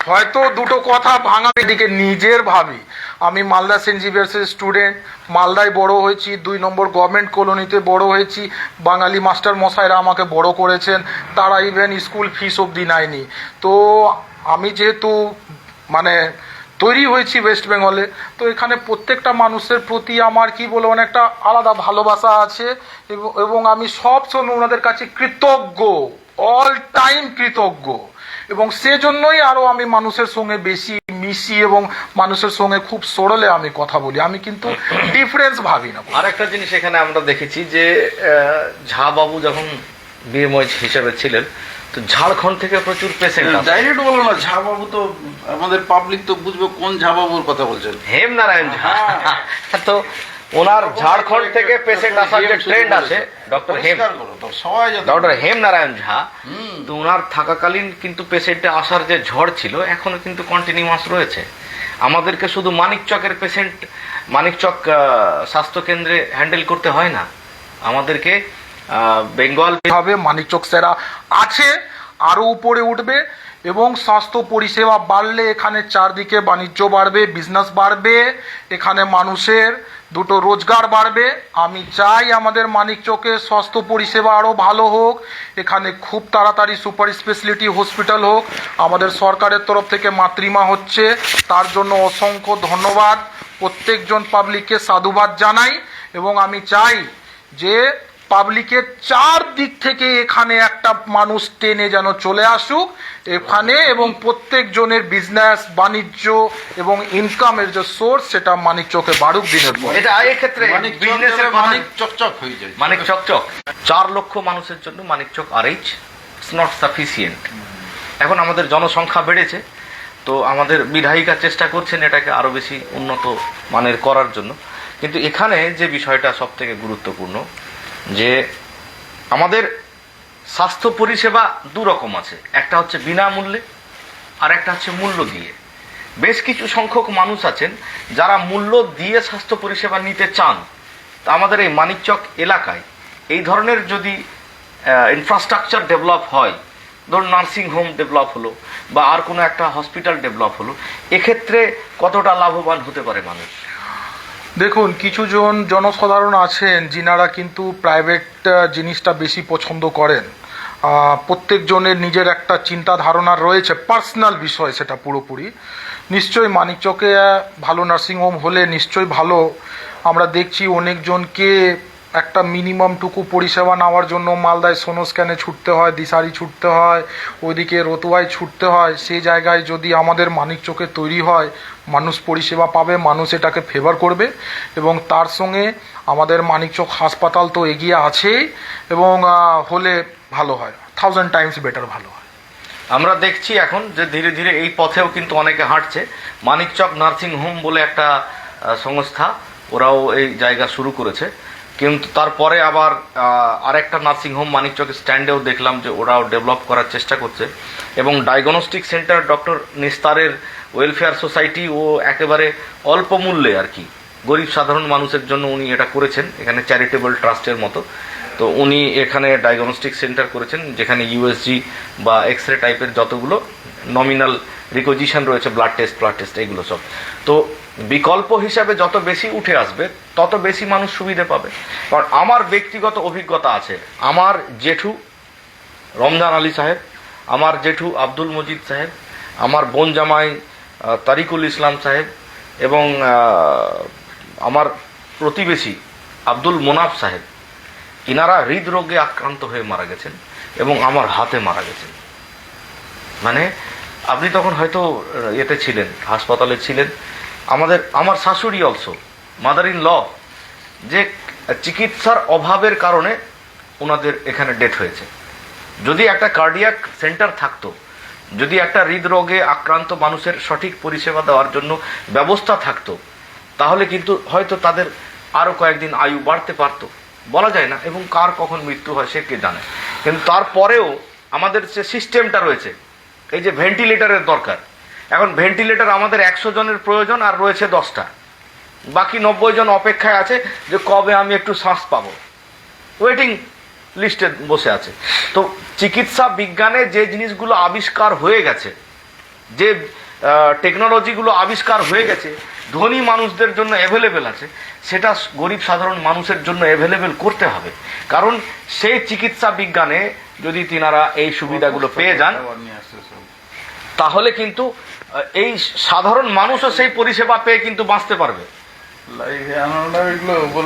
হয়তো দুটো কথা ভাঙা দিকে নিজের ভাবি। আমি মালদা সেন্ট জেভিয়ার্সের স্টুডেন্ট, মালদায় বড় হয়েছি, 2 নম্বর গভর্নমেন্ট কলোনিতে বড় হয়েছি। বাঙালি মাস্টার মশাইরা আমাকে বড় করেছেন, তারা ইভেন স্কুল ফিস অবধি নেয়নি। তো আমি যেহেতু মানে তৈরি হয়েছি ওয়েস্ট বেঙ্গলে, তো এখানে প্রত্যেকটা মানুষের প্রতি আমার কি বলবো মানে একটা আলাদা ভালোবাসা আছে, এবং আমি সব সময় ওনাদের কাছে কৃতজ্ঞ, অল টাইম কৃতজ্ঞ। এবং সেজন্যই আরো আমি মানুষের সঙ্গে বেশি মিশি এবং মানুষের সঙ্গে খুব সরলে আমি কথা বলি। আমি কিন্তু ডিফারেন্স ভাবি না। আর একটা জিনিস এখানে আমরা দেখেছি যে ঝা বাবু যখন বিএমওএইচ হিসেবে ছিলেন, তো ঝাড়খণ্ড থেকে প্রচুর পেশেন্ট ডাইরেক্ট বলো না, ঝা বাবু তো আমাদের পাবলিক তো বুঝবে কোন ঝা বাবুর কথা বলছেন। হেমনারায়ণ ঝা। তো ওনার ঝাড়খণ্ড থেকে পেশেন্ট আসার যে ট্রেন্ড আছে, ডক্টর হেমনারায়ণ ঝা, তো ওনার থাকাকালীন কিন্তু পেশেন্টে আসার যে ঝড় ছিল এখনো কিন্তু কন্টিনিউয়াস রয়েছে। আমাদেরকে শুধু মানিকচকের পেশেন্ট মানিকচক স্বাস্থ্য কেন্দ্রে হ্যান্ডেল করতে হয় না, আমাদেরকে বেঙ্গল হবে মানিকচক সেরা আছে, আরো উপরে উঠবে। এবং স্বাস্থ্য পরিষেবা বাড়লে এখানে চারদিকে বাণিজ্য বাড়বে, বিজনেস বাড়বে, এখানে মানুষের দুটো রোজগার বাড়বে। আমি চাই আমাদের মানিকচকে স্বাস্থ্য পরিষেবা আরও ভালো হোক, এখানে খুব তাড়াতাড়ি সুপার স্পেশালিটি হসপিটাল হোক। আমাদের সরকারের তরফ থেকে মাতৃমা হচ্ছে, তার জন্য অসংখ্য ধন্যবাদ, প্রত্যেকজন পাবলিককে সাধুবাদ জানাই। এবং আমি চাই যে পাবলিকের চারদিক থেকে এখানে একটা মানুষ টেনে যেন চলে আসুক এখানে, এবং প্রত্যেকজনের বিজনেস বাণিজ্য এবং ইনকামের যে সোর্স সেটা মানিকচকে বাড়ুক দিনের পর। এটা এক্ষেত্রে মানিক চকচক হয়ে যায়, মানিক চকচক 4 লক্ষ মানুষের জন্য Manikchak Rh it's not sufficient. এখন আমাদের জনসংখ্যা বেড়েছে, তো আমাদের বিধায়িকা চেষ্টা করছেন এটাকে আরো বেশি উন্নত মানের করার জন্য। কিন্তু এখানে যে বিষয়টা সব থেকে গুরুত্বপূর্ণ, যে আমাদের স্বাস্থ্য পরিষেবা 2 রকম আছে, একটা হচ্ছে বিনামূল্যে আর একটা হচ্ছে মূল্য দিয়ে। বেশ কিছু সংখ্যক মানুষ আছেন যারা মূল্য দিয়ে স্বাস্থ্য পরিষেবা নিতে চান। তা আমাদের এই মানিকচক এলাকায় এই ধরনের যদি ইনফ্রাস্ট্রাকচার ডেভেলপ হয়, ধরুন নার্সিং হোম ডেভেলপ হলো বা আর কোনো একটা হসপিটাল ডেভেলপ হলো, এক্ষেত্রে কতটা লাভবান হতে পারে মানুষ? দেখুন, কিছুজন জনসাধারণ আছেন যিনারা কিন্তু প্রাইভেট জিনিসটা বেশি পছন্দ করেন। প্রত্যেকজনের নিজের একটা চিন্তা ধারণা রয়েছে, পার্সোনাল বিষয় সেটা পুরোপুরি। নিশ্চয়ই মানিকচকে ভালো নার্সিংহোম হলে নিশ্চয়ই ভালো। আমরা দেখছি অনেকজনকে একটা মিনিমামটুকু পরিষেবা নেওয়ার জন্য মালদায় সোনোস্ক্যানে ছুটতে হয়, দিশারি ছুটতে হয়, ওইদিকে রতুয়ায় ছুটতে হয়। সেই জায়গায় যদি আমাদের মানিকচকে তৈরি হয়, মানুষ পরিষেবা পাবে, মানুষ এটাকে ফেভার করবে। এবং তার সঙ্গে আমাদের মানিকচক হাসপাতাল তো এগিয়ে আছেই, এবং হলে ভালো হয়, 1000 টাইমস বেটার ভালো হয়। আমরা দেখছি এখন যে ধীরে ধীরে এই পথেও কিন্তু অনেকে হাঁটছে। মানিকচক নার্সিং হোম বলে একটা সংস্থা, ওরাও এই জায়গা শুরু করেছে। কিন্তু তারপরে আবার আরেকটা নার্সিং হোম মানিকচক স্ট্যান্ডেও দেখলাম যে ওরাও ডেভেলপ করার চেষ্টা করছে। এবং ডায়াগনস্টিক সেন্টার ডক্টর নিস্তারের ওয়েলফেয়ার সোসাইটি ও একেবারে অল্প মূল্যে আর কি গরিব সাধারণ মানুষের জন্য উনি এটা করেছেন, এখানে চ্যারিটেবল ট্রাস্টের মতো। তো উনি এখানে ডায়াগনস্টিক সেন্টার করেছেন, যেখানে ইউএসজি বা এক্স রে টাইপের যতগুলো নমিনাল রিকোজিশন রয়েছে, ব্লাড টেস্ট এগুলো সব। তো বিকল্প হিসাবে যত বেশি উঠে আসবে তত বেশি মানুষ সুবিধে পাবে। কারণ আমার ব্যক্তিগত অভিজ্ঞতা আছে, আমার জেঠু রমজান আলী সাহেব, আমার জেঠু আব্দুল মজিদ সাহেব, আমার বোন জামাই তারিকুল ইসলাম সাহেব, এবং আমার প্রতিবেশী আব্দুল মোনাফ সাহেব, ইনারা হৃদরোগে আক্রান্ত হয়ে মারা গেছেন এবং আমার হাতে মারা গেছেন। মানে আপনি তখন হয়তো এতে ছিলেন, হাসপাতালে ছিলেন। আমার শাশুড়ি অলসো, মাদার ইন ল, যে চিকিৎসার অভাবের কারণে ওনাদের এখানে ডেথ হয়েছে। যদি একটা কার্ডিয়াক সেন্টার থাকতো, যদি একটা হৃদরোগে আক্রান্ত মানুষের সঠিক পরিষেবা দেওয়ার জন্য ব্যবস্থা থাকতো, তাহলে কিন্তু হয়তো তাদের আরো কয়েকদিন আয়ু বাড়তে পারতো, বলা যায় না। এবং কার কখন মৃত্যু হয় সে কে জানে। কিন্তু তারপরেও আমাদের যে সিস্টেমটা রয়েছে, এই যে ভেন্টিলেটরের দরকার, এখন ভেন্টিলেটর আমাদের 100 জনের প্রয়োজন আর রয়েছে 10টা, বাকি 90 জন অপেক্ষায় আছে যে কবে আমি একটু শ্বাস পাবো, ওয়েটিং লিস্টে বসে আছে। তো চিকিৎসা বিজ্ঞানে যে জিনিসগুলো আবিষ্কার হয়ে গেছে, যে টেকনোলজিগুলো আবিষ্কার হয়ে গেছে ধনী মানুষদের জন্য অ্যাভেলেবেল আছে, সেটা গরিব সাধারণ মানুষের জন্য অ্যাভেলেবেল করতে হবে। কারণ সেই চিকিৎসা বিজ্ঞানে যদি তিনারা এই সুবিধাগুলো পেয়ে যান, তাহলে কিন্তু এই সাধারণ মানুষও সেই পরিষেবা পেয়ে কিন্তু বাঁচতে পারবে।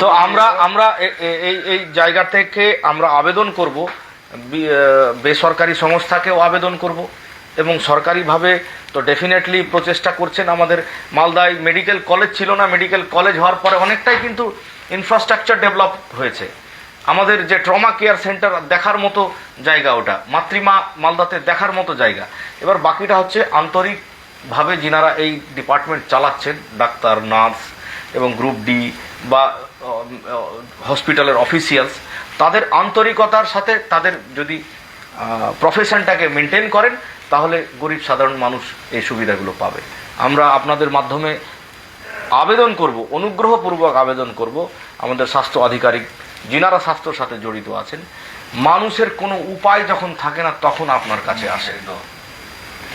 তো আমরা এই জায়গা থেকে আমরা আবেদন করব, বেসরকারি সংস্থাকেও আবেদন করব, এবং সরকারিভাবে তো ডেফিনেটলি প্রচেষ্টা করছেন। আমাদের মালদায় মেডিকেল কলেজ ছিল না, মেডিকেল কলেজ হওয়ার পরে অনেকটাই কিন্তু ইনফ্রাস্ট্রাকচার ডেভেলপ হয়েছে। আমাদের যে ট্রমা কেয়ার সেন্টার দেখার মতো জায়গা, ওটা মাতৃমা মালদাতে দেখার মতো জায়গা। এবার বাকিটা হচ্ছে আন্তরিকভাবে যিনারা এই ডিপার্টমেন্ট চালাচ্ছেন, ডাক্তার, নার্স এবং গ্রুপ ডি বা হসপিটালের অফিসিয়ালস, তাদের আন্তরিকতার সাথে তাদের যদি প্রফেশনটাকে মেনটেন করেন, তাহলে গরিব সাধারণ মানুষ এই সুবিধাগুলো পাবে। আমরা আপনাদের মাধ্যমে আবেদন করব, অনুগ্রহপূর্বক আবেদন করব আমাদের স্বাস্থ্য আধিকারিক যিনারা স্বাস্থ্যর সাথে জড়িত আছেন, মানুষের কোনো উপায় যখন থাকে না তখন আপনার কাছে আসে।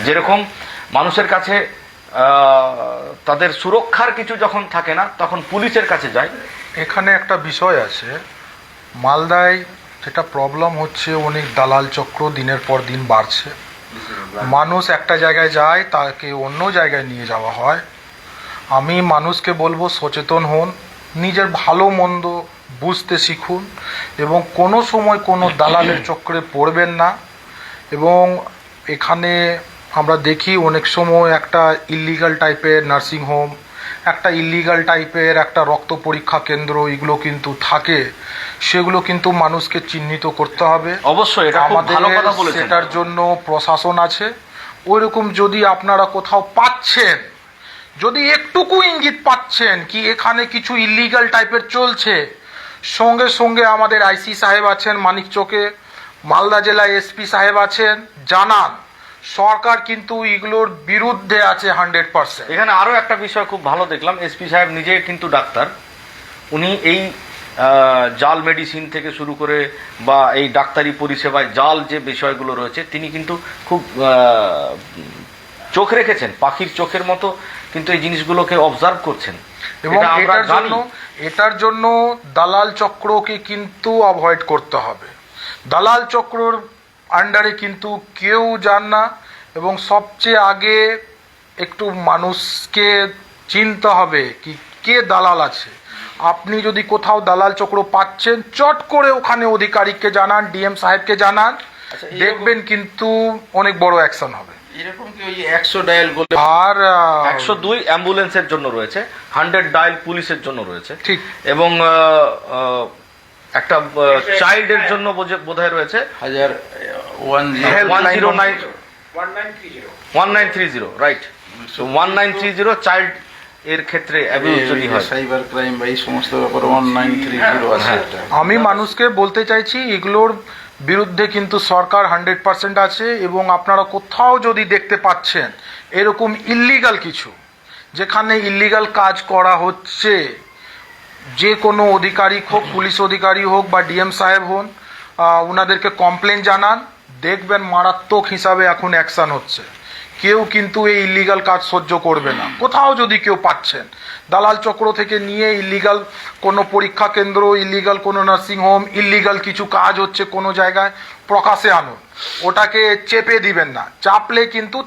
যেরকম মানুষের কাছে তাদের সুরক্ষার কিছু যখন থাকে না তখন পুলিশের কাছে যায়। এখানে একটা বিষয় আছে, মালদায় যেটা প্রবলেম হচ্ছে, অনেক দালাল চক্র দিনের পর দিন বাড়ছে। মানুষ একটা জায়গায় যায়, তাকে অন্য জায়গায় নিয়ে যাওয়া হয়। আমি মানুষকে বলবো সচেতন হন, নিজের ভালো মন্দ বুঝতে শিখুন, এবং কোনো সময় কোনো দালালের চক্রে পড়বেন না। এবং এখানে আমরা দেখি অনেক সময় একটা ইল্লিগাল টাইপের নার্সিংহোম, একটা ইল্লিগাল টাইপের একটা রক্ত পরীক্ষা কেন্দ্র, এগুলো কিন্তু থাকে। সেগুলো কিন্তু মানুষকে চিহ্নিত করতে হবে। অবশ্যই এটা খুব ভালো কথা বলেছেন। সেটার জন্য প্রশাসন আছে। ওইরকম যদি আপনারা কোথাও পাচ্ছেন, যদি একটুকু ইঙ্গিত পাচ্ছেন কি এখানে কিছু ইল্লিগাল টাইপের চলছে, সঙ্গে সঙ্গে আমাদের আইসি সাহেব আছেন মানিকচকে, মালদা জেলায় এসপি সাহেব আছেন, জানান। সরকার কিন্তু এগুলোর বিরুদ্ধে আছে 100%। এখানে আরো একটা বিষয় খুব ভালো দেখলাম, এসপি সাহেব নিজে কিন্তু ডাক্তার, উনি এই জাল মেডিসিন থেকে শুরু করে বা এই ডাক্তারি পরিষেবায় জাল যে বিষয়গুলো রয়েছে তিনি কিন্তু খুব চোখ রেখেছেন, পাখির চোখের মতো কিন্তু এই জিনিসগুলোকে অবজার্ভ করছেন। এবং এটার জন্য দালাল চক্রকে কিন্তু অ্যাভয়েড করতে হবে। দালাল চক্রর আন্ডারে কিন্তু কেউ যান না। এবং সবচেয়ে আগে একটু মানুষকে চিনতে হবে কি কে দালাল আছে। আপনি যদি কোথাও দালাল চক্র পাচ্ছেন, চট করে ওখানে অধিকারিককে জানান, ডিএম সাহেবকে জানান, দেখবেন কিন্তু অনেক বড় অ্যাকশন হবে। এরকম কি ওই 100 ডায়াল বলে, আর 102 অ্যাম্বুলেন্সের জন্য রয়েছে, 100 ডায়াল পুলিশের জন্য রয়েছে, ঠিক। এবং একটা চাইল্ডের জন্য বোধহয় রয়েছে 1930, রাইট। 1930 চাইল্ড এর ক্ষেত্রে অ্যাবিউজ যদি হয়, সাইবার ক্রাইম বা এই সমস্ত ব্যাপারে 1930 আছে। আমি মানুষকে বলতে চাইছি এগুলোর বিরুদ্ধে কিন্তু সরকার 100% আছে। এবং আপনারা কোথাও যদি দেখতে পাচ্ছেন এরকম ইল্লিগাল কিছু, যেখানে ইল্লিগাল কাজ করা হচ্ছে, যে কোনো অধিকারিক হোক, পুলিশ অধিকারী হোক বা ডিএম সাহেব হন, ওনাদেরকে কমপ্লেন জানান। দেখবেন মারাত্মক হিসাবে এখন অ্যাকশন হচ্ছে। কেউ কিন্তু এই ইল্লিগাল কাজ সহ্য করবে না। কোথাও যদি কেউ পাচ্ছেন দালাল চক্র থেকে নিয়ে ইল্লিগাল কোনো পরীক্ষা কেন্দ্র, ইল্লিগাল কোনো নার্সিংহোম, ইল্লিগাল কিছু কাজ হচ্ছে কোনো জায়গায়, প্রকাশে আনুন। ওটাকে চেপে দিবেন না, চাপলে কিন্তু